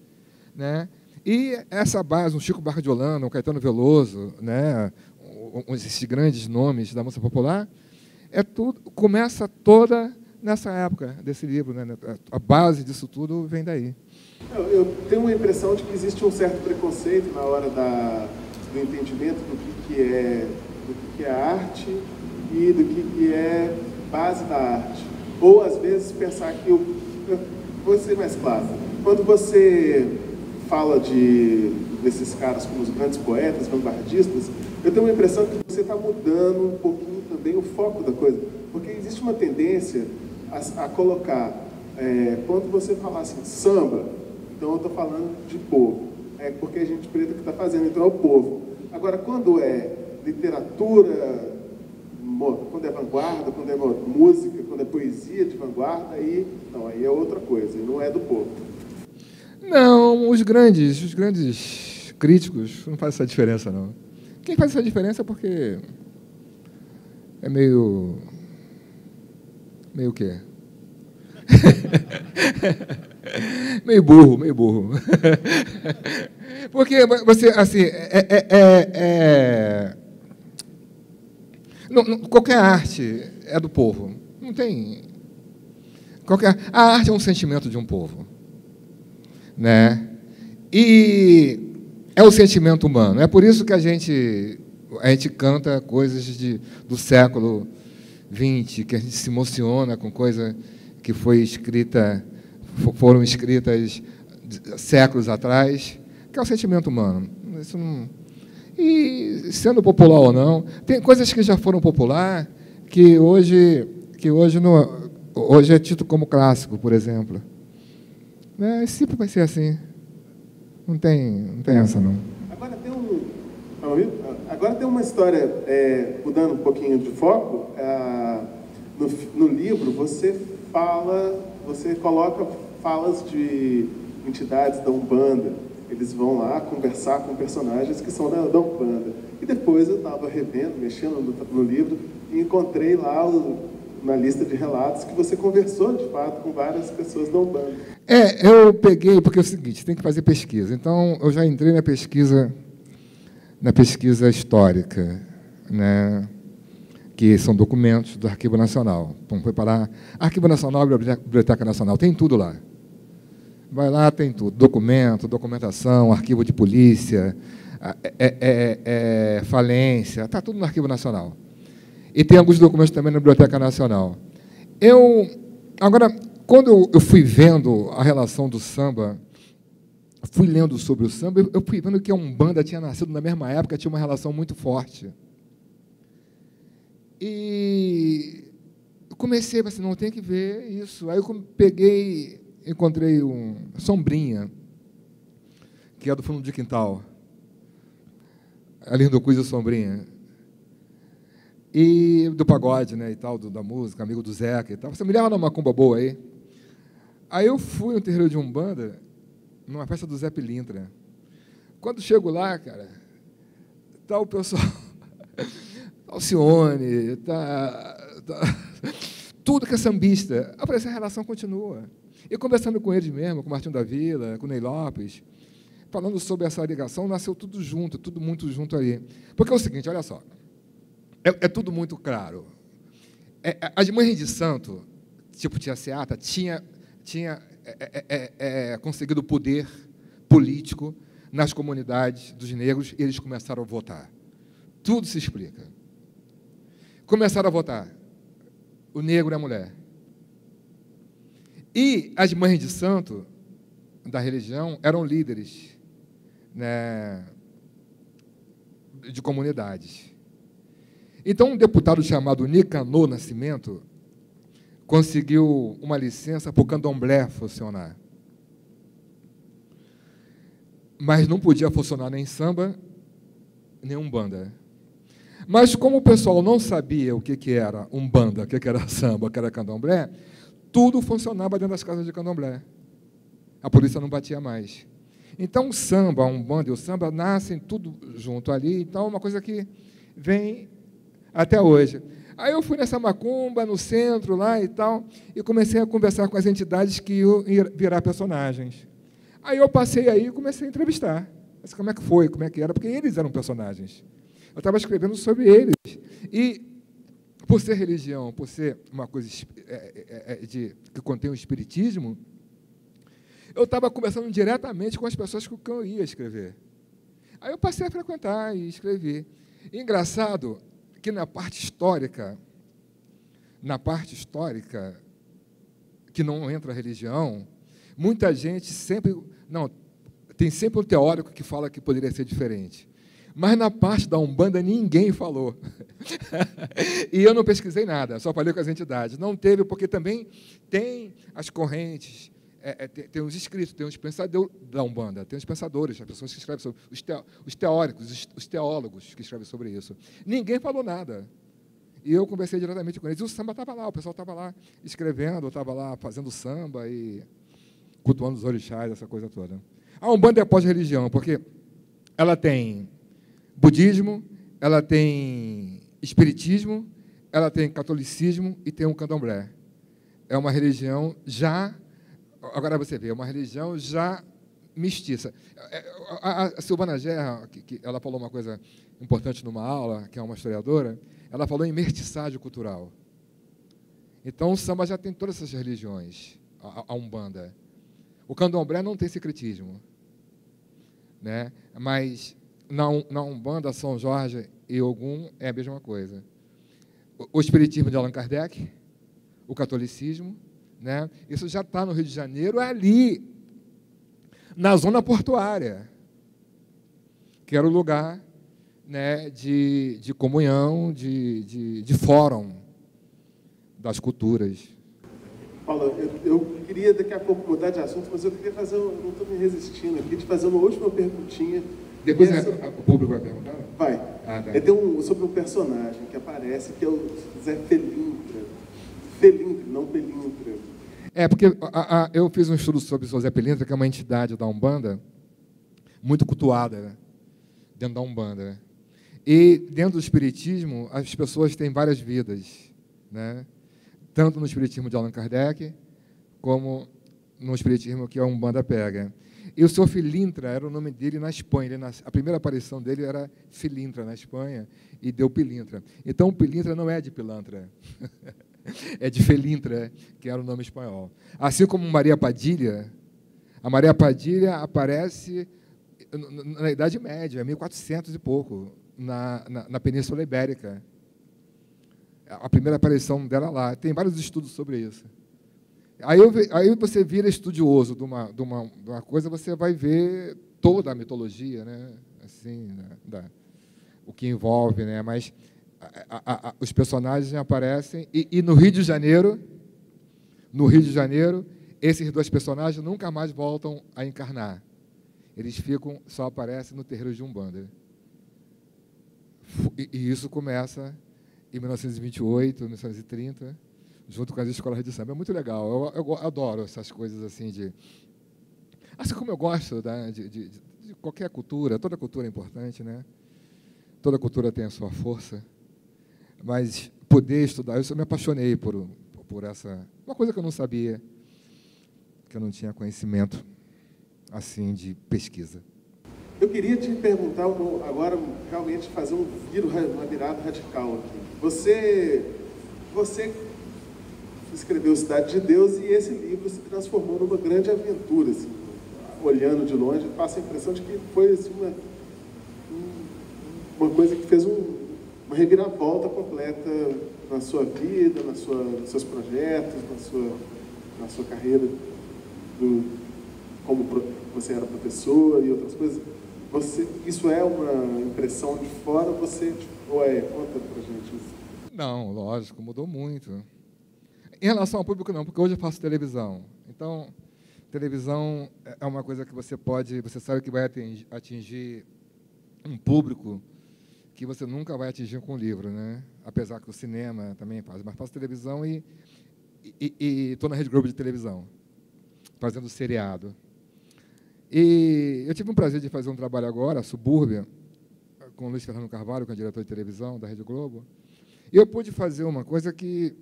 né? E essa base, um Chico Buarque de Holanda, um Caetano Veloso, né, esses grandes nomes da música popular, começa toda nessa época desse livro, né? A base disso tudo vem daí. Eu tenho uma impressão de que existe um certo preconceito na hora do entendimento do que é arte e do que é base da arte. Ou, às vezes, pensar que... Vou ser mais claro. Quando você fala desses caras como os grandes poetas, vanguardistas, eu tenho uma impressão que você está mudando um pouquinho também o foco da coisa. Porque existe uma tendência a colocar... quando você falar assim, samba, então eu estou falando de povo. É porque a gente preta que está fazendo, então é o povo. Agora, quando é literatura, quando é vanguarda, quando é música, quando é poesia de vanguarda, aí é outra coisa, não é do povo. Não, os grandes críticos não fazem essa diferença, não. Quem faz essa diferença é porque é meio o quê? meio burro. Porque você, assim, qualquer arte é do povo. Não tem... A arte é um sentimento de um povo, né? E é o sentimento humano. É por isso que a gente canta coisas do século XX, que a gente se emociona com coisa que foram escritas séculos atrás, que é o sentimento humano. Isso não... E, sendo popular ou não, tem coisas que já foram popular, que hoje é tido como clássico, por exemplo. Sempre vai ser assim. Não tem essa, não. Agora tem uma história, mudando um pouquinho de foco. No livro, você coloca falas de entidades da Umbanda. Eles vão lá conversar com personagens que são da Umbanda. E depois eu estava revendo, mexendo no livro, e encontrei lá na lista de relatos que você conversou, de fato, com várias pessoas da Umbanda. Eu peguei, porque é o seguinte, tem que fazer pesquisa. Então, eu já entrei na pesquisa histórica, né, que são documentos do Arquivo Nacional. Então, foi para Arquivo Nacional e Biblioteca Nacional, tem tudo lá. Vai lá, tem tudo. Documentação, arquivo de polícia, falência, está tudo no Arquivo Nacional. E tem alguns documentos também na Biblioteca Nacional. Agora, quando eu fui vendo a relação do samba, fui lendo sobre o samba, eu fui vendo que a Umbanda tinha nascido na mesma época, tinha uma relação muito forte. E eu comecei, assim, não, tem que ver isso. Aí eu encontrei Sombrinha, que é do fundo de quintal, ali do Cuido Sombrinha, e do pagode, né, e tal, da música, amigo do Zeca e tal. Você me leva numa macumba boa aí? Aí eu fui no terreiro de Umbanda, numa festa do Zé Pilintra. Quando chego lá, cara, tá o pessoal, tá Alcione, tudo que é sambista. Eu falei, essa relação continua. E conversando com eles mesmo, com o Martinho da Vila, com o Ney Lopes, falando sobre essa ligação, nasceu tudo junto, tudo muito junto ali. Porque é o seguinte, olha só, é tudo muito claro. As mães de santo, tipo Tia Seata, tinha conseguido poder político nas comunidades dos negros e eles começaram a votar. Tudo se explica. Começaram a votar. O negro e a mulher. E as mães de santo da religião eram líderes, né, de comunidades. Então, um deputado chamado Nicanor Nascimento conseguiu uma licença para o candomblé funcionar. Mas não podia funcionar nem samba, nem umbanda. Mas, como o pessoal não sabia o que era umbanda, o que era samba, o que era candomblé, tudo funcionava dentro das casas de candomblé. A polícia não batia mais. Então, o samba, a umbanda e o samba nascem tudo junto ali. Então, é uma coisa que vem até hoje. Aí eu fui nessa macumba, no centro lá e tal, e comecei a conversar com as entidades que iam virar personagens. Aí eu passei aí e comecei a entrevistar. Mas como é que foi, como é que era, porque eles eram personagens. Eu estava escrevendo sobre eles. E, por ser religião, por ser uma coisa que contém o espiritismo, eu estava conversando diretamente com as pessoas com quem eu ia escrever. Aí eu passei a frequentar e escrever. E engraçado que na parte histórica, que não entra a religião, muita gente sempre... Não, tem sempre um teórico que fala que poderia ser diferente. Mas na parte da Umbanda ninguém falou. E eu não pesquisei nada, só falei com as entidades. Não teve, porque também tem as correntes, tem os escritos, tem os pensadores da Umbanda, tem os pensadores, as pessoas que escrevem sobre os teóricos, os teólogos que escrevem sobre isso. Ninguém falou nada. E eu conversei diretamente com eles. E o samba estava lá, o pessoal estava lá escrevendo, estava lá fazendo samba e cultuando os orixás, essa coisa toda. A Umbanda é pós-religião, porque ela tem budismo, ela tem espiritismo, ela tem catolicismo e tem um candomblé. É uma religião já... Agora você vê, é uma religião já mestiça. A Silvana Gerra, que ela falou uma coisa importante numa aula, que é uma historiadora, ela falou em mestiçagem cultural. Então, o samba já tem todas essas religiões, a Umbanda. O candomblé não tem secretismo, né? Mas na Umbanda, São Jorge e Ogum é a mesma coisa. O espiritismo de Allan Kardec, o catolicismo, né? Isso já está no Rio de Janeiro, ali, na zona portuária, que era o lugar, né, de comunhão, de fórum das culturas. Paula, eu queria daqui a pouco mudar de assunto, mas eu queria fazer, não estou me resistindo aqui, de fazer uma última perguntinha. Depois o público vai perguntar? Vai. Ah, tá. Tem sobre um personagem que aparece, que é o Zé Felintra. Felintra, não Pelintra. Porque eu fiz um estudo sobre o Zé Pelintra, que é uma entidade da Umbanda, muito cultuada, né, dentro da Umbanda. Né? E dentro do espiritismo, as pessoas têm várias vidas, né? Tanto no espiritismo de Allan Kardec, como no espiritismo que a Umbanda pega. E o senhor Felintra era o nome dele na Espanha. A primeira aparição dele era Felintra, na Espanha, e deu Pilintra. Então, Pilintra não é de pilantra, é de Felintra, que era o nome espanhol. Assim como Maria Padilha, a Maria Padilha aparece na Idade Média, 1400 e pouco, na Península Ibérica. A primeira aparição dela lá. Tem vários estudos sobre isso. Aí você vira estudioso de uma coisa, você vai ver toda a mitologia, né? Assim, o que envolve, né? Mas os personagens aparecem e no Rio de Janeiro, esses dois personagens nunca mais voltam a encarnar. Eles só aparecem no terreiro de Umbanda. E isso começa em 1928, 1930, junto com as escolas de samba. É muito legal. Eu adoro essas coisas assim assim como eu gosto de qualquer cultura, toda cultura é importante, né? Toda cultura tem a sua força. Mas poder estudar, eu me apaixonei por essa... Uma coisa que eu não sabia, que eu não tinha conhecimento, assim, de pesquisa. Eu queria te perguntar agora, realmente fazer uma virada radical aqui. Você escreveu Cidade de Deus e esse livro se transformou numa grande aventura. Assim, olhando de longe, passa a impressão de que foi assim, uma coisa que fez uma reviravolta completa na sua vida, nos seus projetos, na sua carreira, como você era professor e outras coisas. Isso é uma impressão de fora? Conta pra gente isso. Não, lógico, mudou muito. Em relação ao público, não, porque hoje eu faço televisão. Então, televisão é uma coisa que você sabe que vai atingir um público que você nunca vai atingir com livro, né? Apesar que o cinema também faz, mas faço televisão e estou na Rede Globo de televisão, fazendo seriado. E eu tive o prazer de fazer um trabalho agora, Subúrbia, com o Luiz Fernando Carvalho, que é diretor de televisão da Rede Globo, Eu pude fazer uma coisa que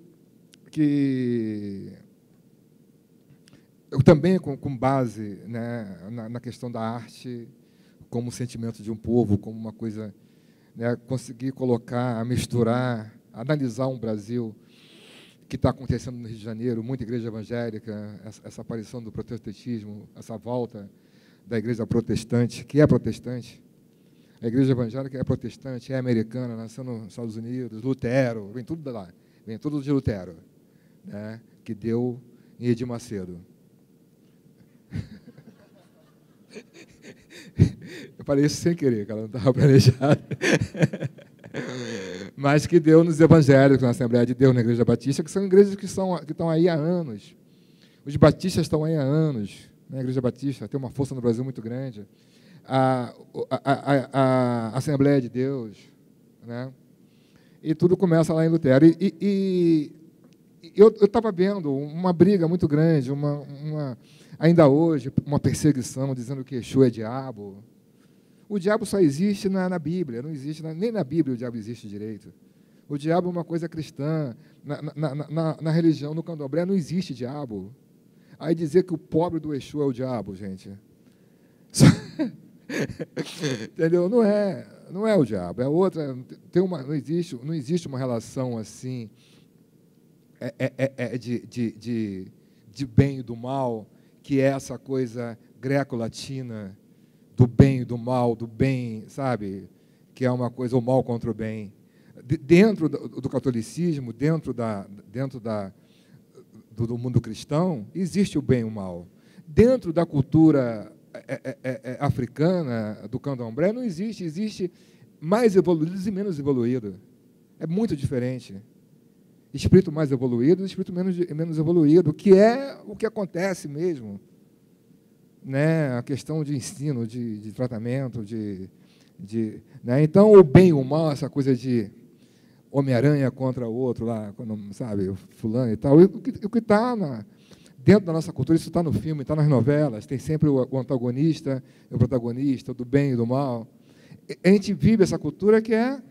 eu também, com base, né, na questão da arte, como sentimento de um povo, como uma coisa, né, conseguir colocar, misturar, analisar um Brasil que está acontecendo no Rio de Janeiro, muita igreja evangélica, essa aparição do protestantismo, essa volta da igreja protestante, que é protestante. A igreja evangélica é protestante, é americana, nasceu nos Estados Unidos, Lutero, vem tudo de lá, vem tudo de Lutero, né, que deu em Edir Macedo. Eu falei isso sem querer, cara, não estava planejado. Mas que deu nos evangélicos, na Assembleia de Deus, na Igreja Batista, que são igrejas que estão aí há anos. Os batistas estão aí há anos. A Igreja Batista tem uma força no Brasil muito grande. A Assembleia de Deus, né? E tudo começa lá em Lutero. E eu estava vendo uma briga muito grande, ainda hoje, uma perseguição, dizendo que Exu é diabo. O diabo só existe na Bíblia, não existe, nem na Bíblia o diabo existe direito. O diabo é uma coisa cristã. Na religião, no candomblé, não existe diabo. Aí dizer que o pobre do Exu é o diabo, gente. Entendeu? Não é o diabo, é outra. Não existe uma relação assim de bem e do mal, que é essa coisa greco-latina do bem e do mal, do bem, sabe? Que é uma coisa, o mal contra o bem. Dentro do catolicismo, dentro do mundo cristão, existe o bem e o mal. Dentro da cultura africana, do candomblé, não existe. Existe mais evoluídos e menos evoluídos. É muito diferente. Espírito mais evoluído e espírito menos evoluído, que é o que acontece mesmo. Né? A questão de ensino, de tratamento, né? Então, o bem e o mal, essa coisa de Homem-Aranha contra o outro, lá, sabe, o fulano e tal, o que está dentro da nossa cultura, isso está no filme, está nas novelas, tem sempre o antagonista e o protagonista, do bem e do mal. A gente vive essa cultura que é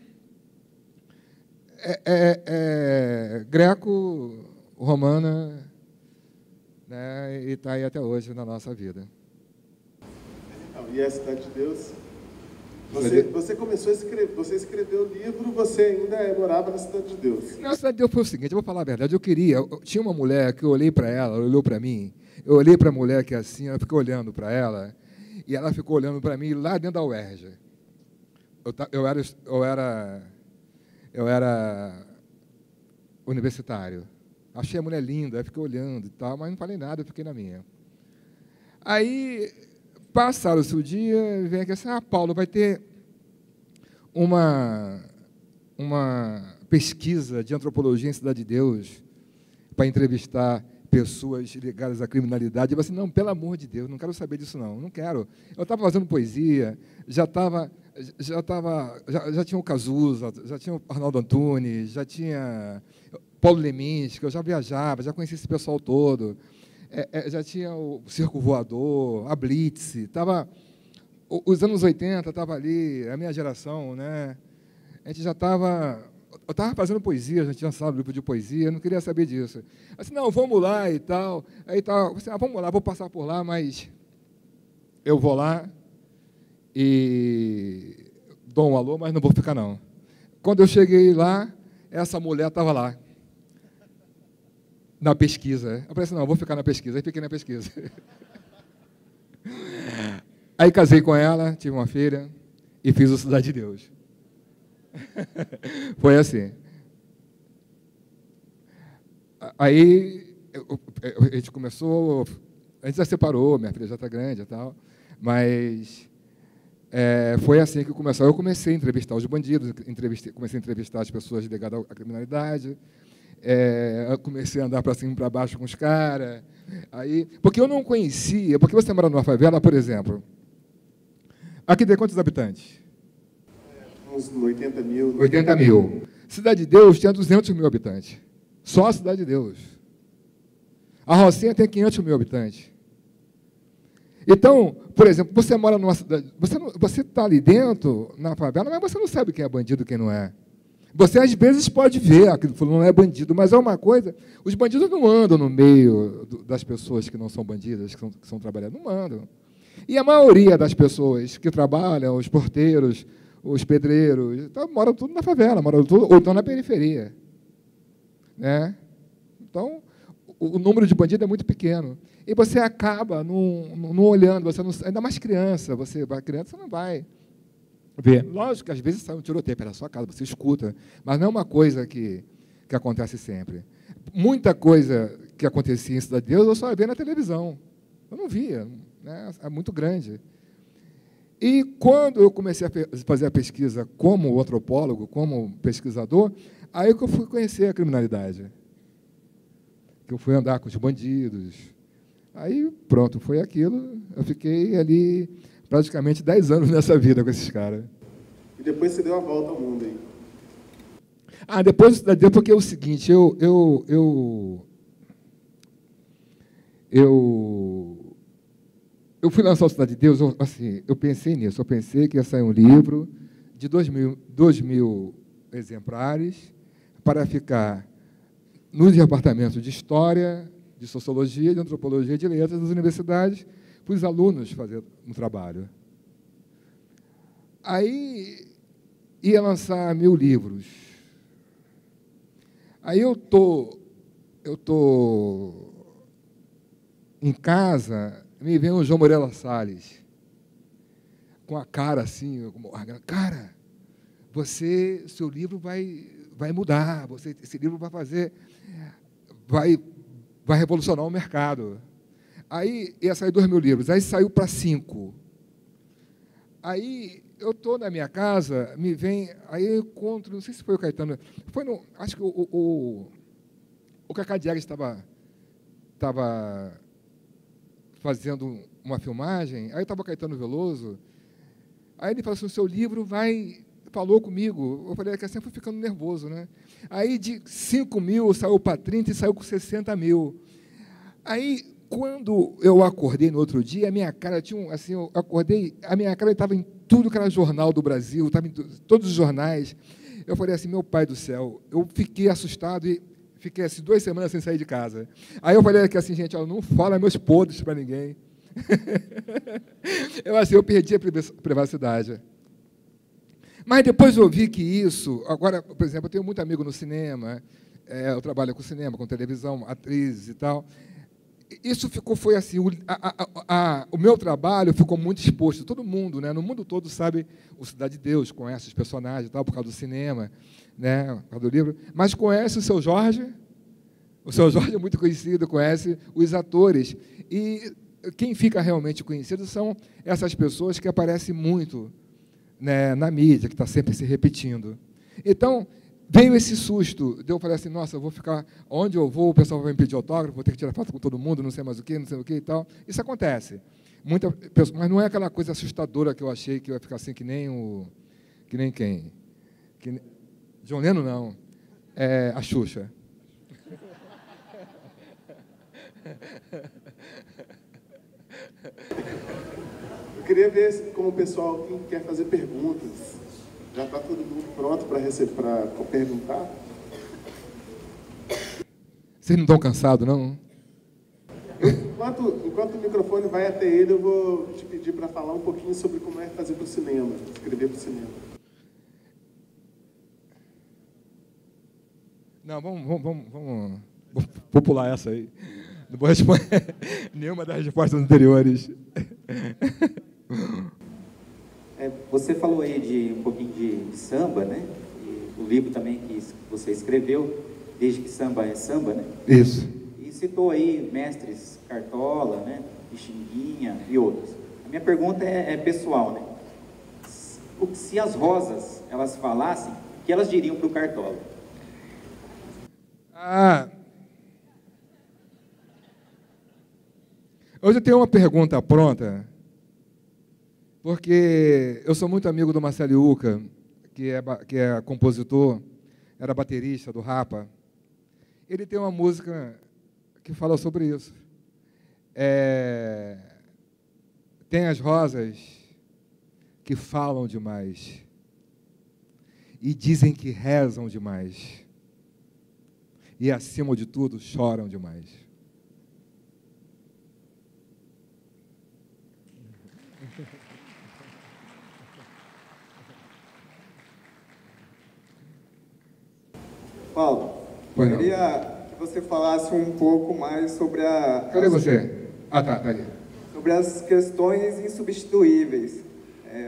greco-romana, né, e está aí até hoje na nossa vida. Então, e a Cidade de Deus? Você começou a escrever, você escreveu o livro, você ainda morava na Cidade de Deus. Na Cidade de Deus foi o seguinte, eu vou falar a verdade, tinha uma mulher que eu olhei para ela, ela olhou para mim, eu olhei para a mulher que é assim, ela ficou olhando para ela, e ela ficou olhando para mim lá dentro da UERJ. Eu era universitário. Achei a mulher linda, fiquei olhando e tal, mas não falei nada, eu fiquei na minha. Aí, passaram-se o dia, vem aqui assim, Paulo, vai ter uma pesquisa de antropologia em Cidade de Deus para entrevistar pessoas ligadas à criminalidade. Eu falei assim, não, pelo amor de Deus, não quero saber disso, não quero. Eu estava fazendo poesia, já tinha o Cazuza, já tinha o Arnaldo Antunes, já tinha Paulo Leminski, que eu já viajava, já conhecia esse pessoal todo, já tinha o Circo Voador, a Blitz, os anos 80 estava ali, a minha geração, né? A gente já estava... Eu estava fazendo poesia, já tinha lançado um livro de poesia, não queria saber disso. Assim, não, vamos lá e tal. Aí tal, assim, vamos lá, vou passar por lá, mas eu vou lá e dou um alô, mas não vou ficar, não. Quando eu cheguei lá, essa mulher estava lá, na pesquisa. Eu falei assim, não, eu vou ficar na pesquisa. Aí fiquei na pesquisa. Aí casei com ela, tive uma filha e fiz o Cidade de Deus. Foi assim. Aí a gente começou, a gente já separou, minha filha já está grande e tal, mas foi assim que começou. Eu comecei a entrevistar os bandidos, comecei a entrevistar as pessoas ligadas à criminalidade, eu comecei a andar para cima e para baixo com os caras, porque eu não conhecia, porque você mora numa favela, por exemplo, aqui tem quantos habitantes? Uns 80 mil. 80 mil. Cidade de Deus tinha 200 mil habitantes. Só a Cidade de Deus. A Rocinha tem 500 mil habitantes. Então, por exemplo, você mora numa cidade, você está ali dentro, na favela, mas você não sabe quem é bandido e quem não é. Você, às vezes, pode ver, aquilo não é bandido, mas é uma coisa... Os bandidos não andam no meio das pessoas que não são bandidas, que são trabalhadoras, não andam. E a maioria das pessoas que trabalham, os porteiros, os pedreiros, então, moram tudo na favela, moram tudo, ou estão na periferia. Né? Então, o número de bandidos é muito pequeno. E você acaba não olhando, você não, ainda mais criança, criança você não vai ver. Lógico que às vezes sai um tiroteio pela sua casa, você escuta, mas não é uma coisa que acontece sempre. Muita coisa que acontecia em Cidade de Deus eu só via na televisão. Eu não via, né? É muito grande. E quando eu comecei a fazer a pesquisa como antropólogo, como pesquisador, aí que eu fui conhecer a criminalidade. Que eu fui andar com os bandidos. Aí, pronto, foi aquilo. Eu fiquei ali praticamente 10 anos nessa vida com esses caras. E depois você deu a volta ao mundo aí? Depois porque é o seguinte, eu fui lançar o Cidade de Deus, eu pensei nisso, eu pensei que ia sair um livro de 2.000 exemplares para ficar nos departamentos de História, de Sociologia, de Antropologia e de Letras das universidades, para os alunos fazerem um trabalho. Aí ia lançar 1000 livros. Aí eu tô em casa, me vem o João Moreira Salles, com a cara assim, cara, seu livro vai mudar, esse livro vai revolucionar o mercado. Aí ia sair 2.000 livros, aí saiu para 5. Aí eu estou na minha casa, aí eu encontro, não sei se foi o Caetano, acho que o Cacá Diegues estava fazendo uma filmagem, aí estava o Caetano Veloso, aí ele falou assim, o seu livro falou comigo, eu falei que assim, eu fui ficando nervoso, né? Aí de 5.000 saiu para 30 e saiu com 60.000. Aí, quando eu acordei no outro dia, a minha cara eu acordei, a minha cara estava em tudo que era jornal do Brasil, estava em todos os jornais. Eu falei assim, meu pai do céu, eu fiquei assustado e fiquei assim 2 semanas sem sair de casa. Aí eu falei aqui assim, gente, não fala meus podres para ninguém. Eu perdi a privacidade. Mas depois eu vi que isso, agora, por exemplo, eu tenho muito amigo no cinema, eu trabalho com cinema, com televisão, atrizes e tal. Isso foi assim, o meu trabalho ficou muito exposto. Todo mundo, né, no mundo todo sabe o Cidade de Deus, conhece os personagens e tal, por causa do cinema, né, por causa do livro, mas conhece o Seu Jorge. O Seu Jorge é muito conhecido, conhece os atores. E quem fica realmente conhecido são essas pessoas que aparecem muito, né, na mídia, que está sempre se repetindo. Então, veio esse susto. Eu falei assim, nossa, eu vou ficar... Onde eu vou, o pessoal vai me pedir autógrafo, vou ter que tirar foto com todo mundo, não sei mais o quê, não sei o quê e tal. Isso acontece. Mas não é aquela coisa assustadora que eu achei que eu ia ficar assim, que nem quem? John Lennon, não. A Xuxa. Eu queria ver como o pessoal quer fazer perguntas. Já está todo mundo pronto para perguntar? Vocês não estão cansados, não? Enquanto o microfone vai até ele, eu vou te pedir para falar um pouquinho sobre como é fazer para o cinema, escrever para o cinema. Não, vamos vou pular essa aí. Não vou responder nenhuma das respostas anteriores. Você falou aí de um pouquinho de samba, né? E o livro também que você escreveu, Desde que Samba é Samba, né? Isso. E citou aí mestres Cartola, né? Pixinguinha e outros. A minha pergunta é pessoal, né? Se as rosas, elas falassem, o que elas diriam para o Cartola? Hoje eu tenho uma pergunta pronta, porque eu sou muito amigo do Marcelo Iuca, que é compositor, era baterista do Rapa. Ele tem uma música que fala sobre isso. Tem as rosas que falam demais. e dizem que rezam demais. E, acima de tudo, choram demais. Paulo, Pois eu não. queria que você falasse um pouco mais sobre Cadê você? Ah, tá aí. sobre as questões insubstituíveis.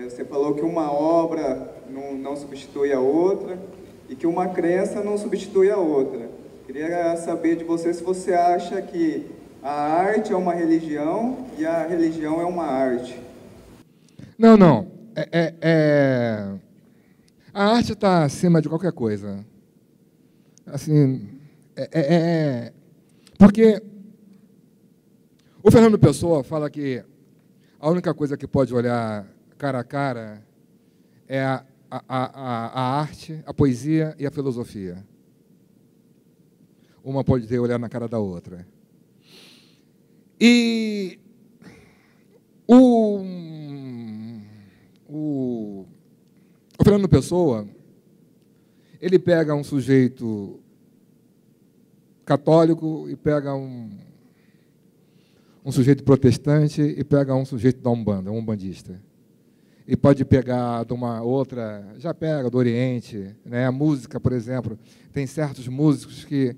Você falou que uma obra não substitui a outra e que uma crença não substitui a outra. Queria saber de você se você acha que a arte é uma religião e a religião é uma arte. Não. A arte está acima de qualquer coisa. Assim, porque o Fernando Pessoa fala que a única coisa que pode olhar cara a cara é a arte, a poesia e a filosofia. Uma pode ter olhar na cara da outra. E o Fernando Pessoa, ele pega um sujeito católico e pega um sujeito protestante e pega um sujeito da Umbanda, um umbandista. E pode pegar de uma outra, já pega do Oriente, né? A música, por exemplo, tem certos músicos que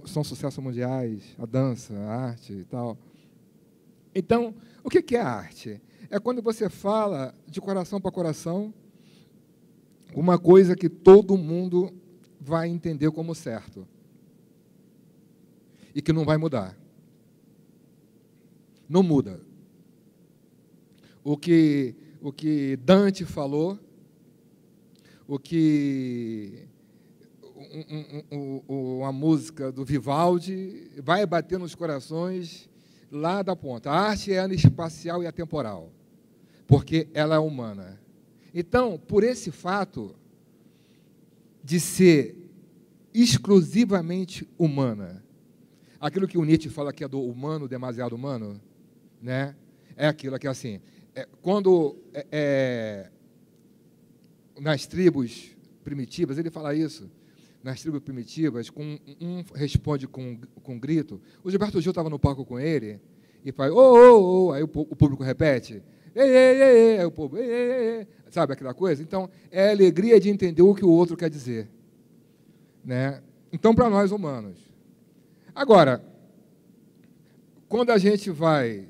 são sucessos mundiais, a dança, a arte e tal. Então, o que é a arte? É quando você fala de coração para coração uma coisa que todo mundo vai entender como certo e que não vai mudar. Não muda. O que Dante falou, o que a música do Vivaldi vai bater nos corações lá da ponta. A arte é anespacial e atemporal, porque ela é humana. Então, por esse fato de ser exclusivamente humana, aquilo que o Nietzsche fala que é do humano, demasiado humano, né? É aquilo que, assim, quando nas tribos primitivas, ele fala isso, nas tribos primitivas, um responde com um grito. O Gilberto Gil estava no palco com ele e fala, ô, aí o público repete, ei, aí o povo, ei, sabe aquela coisa? Então, é a alegria de entender o que o outro quer dizer, né? Então, para nós humanos. Agora, quando a gente vai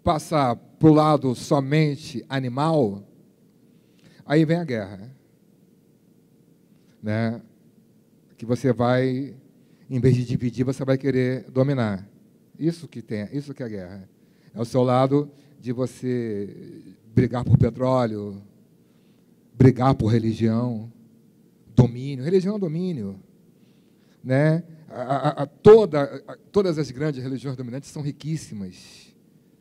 passar para o lado somente animal, aí vem a guerra, né? Que você vai, em vez de dividir, você vai querer dominar. Isso que é a guerra. É o seu lado de você brigar por petróleo, brigar por religião, domínio. Religião é domínio, né? Todas as grandes religiões dominantes são riquíssimas,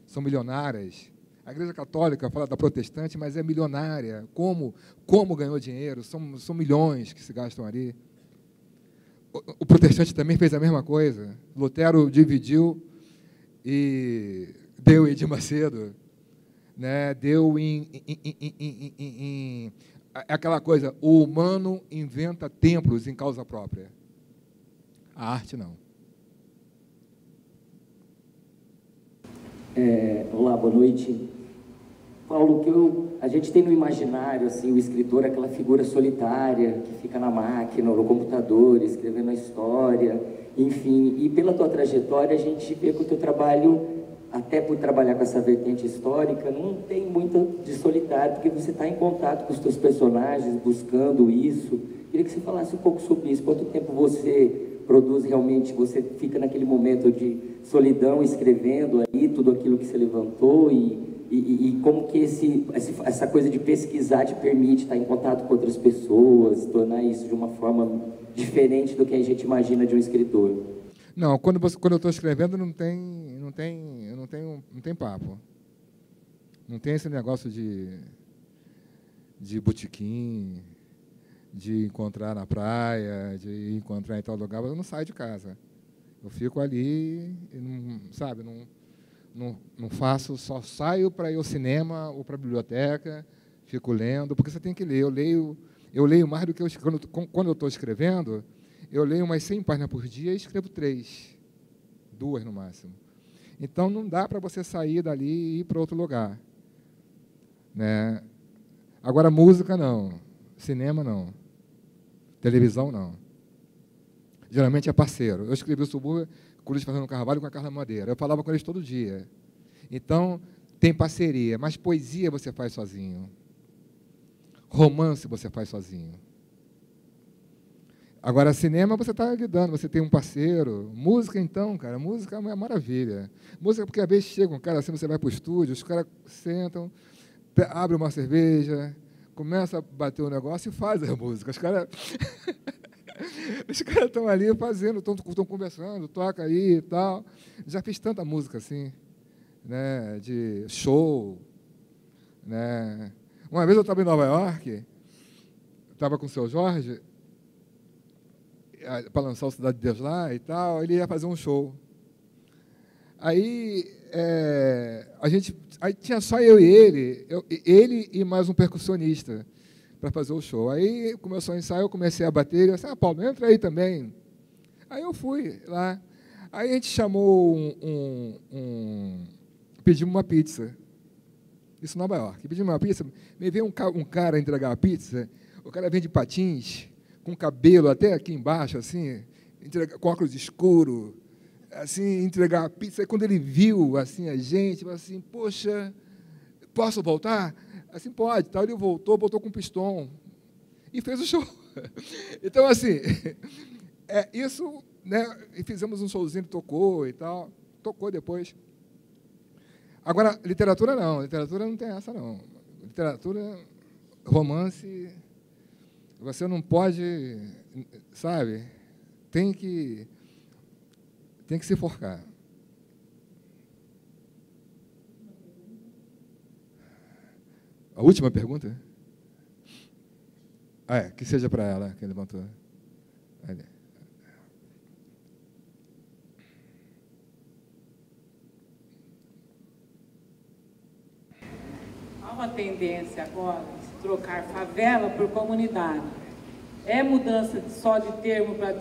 são milionárias. A Igreja Católica fala da protestante, mas é milionária. Como ganhou dinheiro? São milhões que se gastam ali. O protestante também fez a mesma coisa. Lutero dividiu e deu em Edir Macedo, né? Deu em aquela coisa, o humano inventa templos em causa própria. A arte não. Olá, boa noite. Paulo, a gente tem no imaginário, assim, o escritor, aquela figura solitária, que fica na máquina, no computador, escrevendo a história, enfim. E pela tua trajetória, a gente vê que o teu trabalho, até por trabalhar com essa vertente histórica, não tem muito de solitário, porque você está em contato com os teus personagens, buscando isso. Queria que você falasse um pouco sobre isso. Quanto tempo você produz realmente, você fica naquele momento de solidão, escrevendo aí tudo aquilo que você levantou e como que essa coisa de pesquisar te permite estar em contato com outras pessoas, tornar isso de uma forma diferente do que a gente imagina de um escritor? Não, quando eu estou escrevendo não tem papo. Não tem esse negócio de botequim, de encontrar na praia, de encontrar em tal lugar. Eu não saio de casa. Eu fico ali, não faço, só saio para ir ao cinema ou para a biblioteca, fico lendo, porque você tem que ler. Eu leio mais do que quando eu estou escrevendo, eu leio umas 100 páginas por dia e escrevo 3, 2 no máximo. Então, não dá para você sair dali e ir para outro lugar. Né? Agora, música, não. Cinema, não. Televisão, não. Geralmente é parceiro. Eu escrevi o Subúrbio com o Luiz Fernando Carvalho e com a Carla Madeira. Eu falava com eles todo dia. Então, tem parceria. Mas poesia você faz sozinho. Romance você faz sozinho. Agora, cinema você está lidando, você tem um parceiro. Música, então, cara, música é uma maravilha. Música, porque às vezes chega um cara assim, você vai para o estúdio, os caras sentam, abrem uma cerveja, começa a bater o negócio e faz a música. Os caras estão ali fazendo, estão conversando, toca aí e tal. Já fiz tanta música assim, né, de show, né. Uma vez eu estava em Nova York, estava com o seu Jorge, para lançar o Cidade de Deus lá e tal, ele ia fazer um show. Aí, aí tinha só eu e ele e mais um percussionista para fazer o show. Aí começou o ensaio, eu comecei a bater, ele disse, Paulo, entra aí também. Aí eu fui lá. Aí a gente chamou pedimos uma pizza. Isso em Nova York. Pedimos uma pizza, me veio um cara entregar a pizza, o cara vem de patins, com cabelo até aqui embaixo, assim, com óculos escuro, assim, entregar a pizza. Aí quando ele viu assim, a gente, falou assim, poxa, posso voltar? Assim, pode. Tal. Ele voltou com pistão e fez o show. Então, assim, isso, né, e fizemos um showzinho, tocou e tal, tocou depois. Agora, literatura não tem essa, não. Literatura, romance, você não pode, sabe, tem que se forcar. A última pergunta? Que seja para ela, quem levantou. Ali. Há uma tendência agora de trocar favela por comunidade. É mudança só de termo para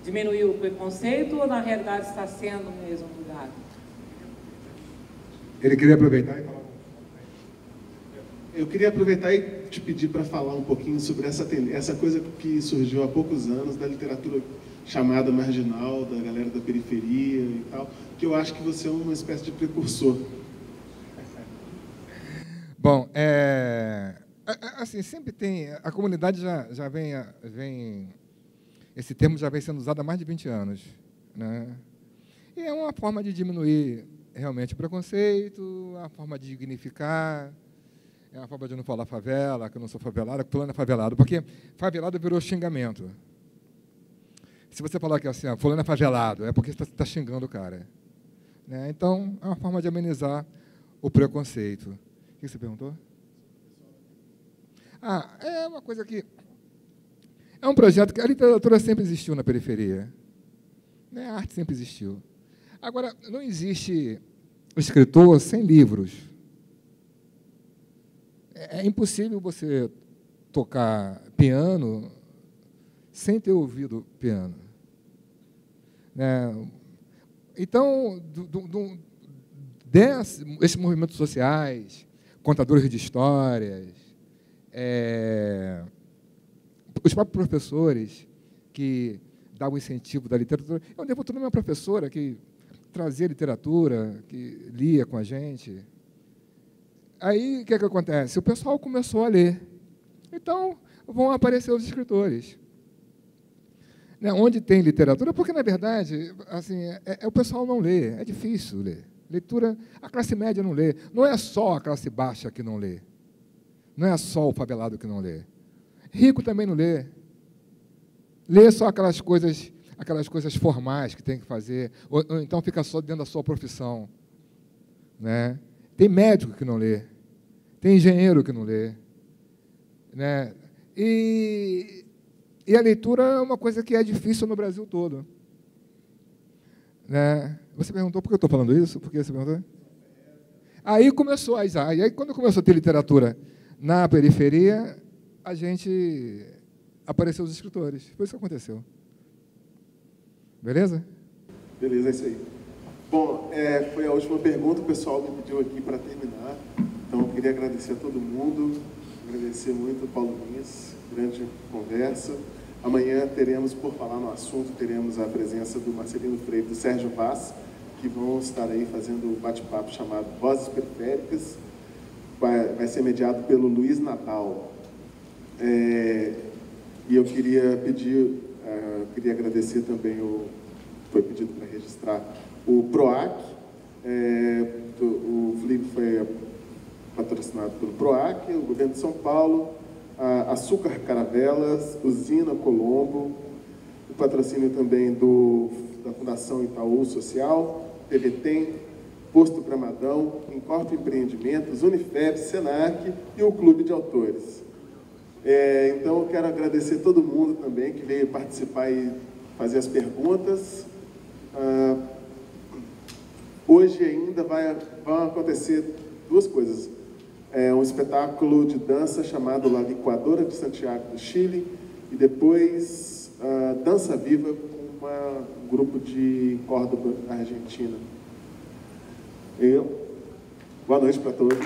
diminuir o preconceito ou, na realidade, está sendo mesmo mudado? Ele queria aproveitar e falar. Eu queria aproveitar e te pedir para falar um pouquinho sobre essa coisa que surgiu há poucos anos da literatura chamada marginal, da galera da periferia e tal, que eu acho que você é uma espécie de precursor. Bom, assim, sempre tem, a comunidade já vem, esse termo já vem sendo usado há mais de 20 anos, né? E é uma forma de diminuir realmente o preconceito, a forma de dignificar, é uma forma de não falar favela, que eu não sou favelado, que fulano é favelado, porque favelado virou xingamento. Se você falar que assim, fulano é favelado, é porque você está xingando o cara, né? Então, é uma forma de amenizar o preconceito. O que você perguntou? É uma coisa que... É um projeto que a literatura sempre existiu na periferia, né? A arte sempre existiu. Agora, não existe escritor sem livros. É impossível você tocar piano sem ter ouvido piano, né? Então, esses movimentos sociais, contadores de histórias, os próprios professores que davam incentivo da literatura. Eu devo tudo a minha professora que trazia literatura, que lia com a gente. Aí, o que acontece? O pessoal começou a ler. Então, vão aparecer os escritores. Né? Onde tem literatura, porque, na verdade, assim, o pessoal não lê, é difícil ler. Leitura, a classe média não lê. Não é só a classe baixa que não lê. Não é só o favelado que não lê. Rico também não lê. Lê só aquelas coisas formais que tem que fazer, ou então fica só dentro da sua profissão, né? Tem médico que não lê, tem engenheiro que não lê, né? E a leitura é uma coisa que é difícil no Brasil todo, né? Você perguntou por que eu estou falando isso? Por que você perguntou? Aí começou, aí quando começou a ter literatura na periferia, a gente apareceu os escritores. Foi isso que aconteceu. Beleza? Beleza, é isso aí. Bom, foi a última pergunta, o pessoal me pediu aqui para terminar. Então, eu queria agradecer a todo mundo, agradecer muito ao Paulo Lins, grande conversa. Amanhã teremos, por falar no assunto, teremos a presença do Marcelino Freire e do Sérgio Vaz, que vão estar aí fazendo um bate-papo chamado Vozes Periféricas. Vai ser mediado pelo Luiz Natal. E eu queria queria agradecer também, foi pedido para registrar, o PROAC. O Felipe foi patrocinado pelo PROAC, o Governo de São Paulo, a Açúcar Caravelas, Usina Colombo, o patrocínio também da Fundação Itaú Social, TVTEM, Posto Gramadão, Encorpo Empreendimentos, Unifeb, Senac e o Clube de Autores. Então, eu quero agradecer todo mundo também que veio participar e fazer as perguntas. Hoje ainda vão acontecer duas coisas. Um espetáculo de dança chamado La Liquadora de Santiago do Chile e depois Dança Viva com um grupo de Córdoba, Argentina. Boa noite para todos.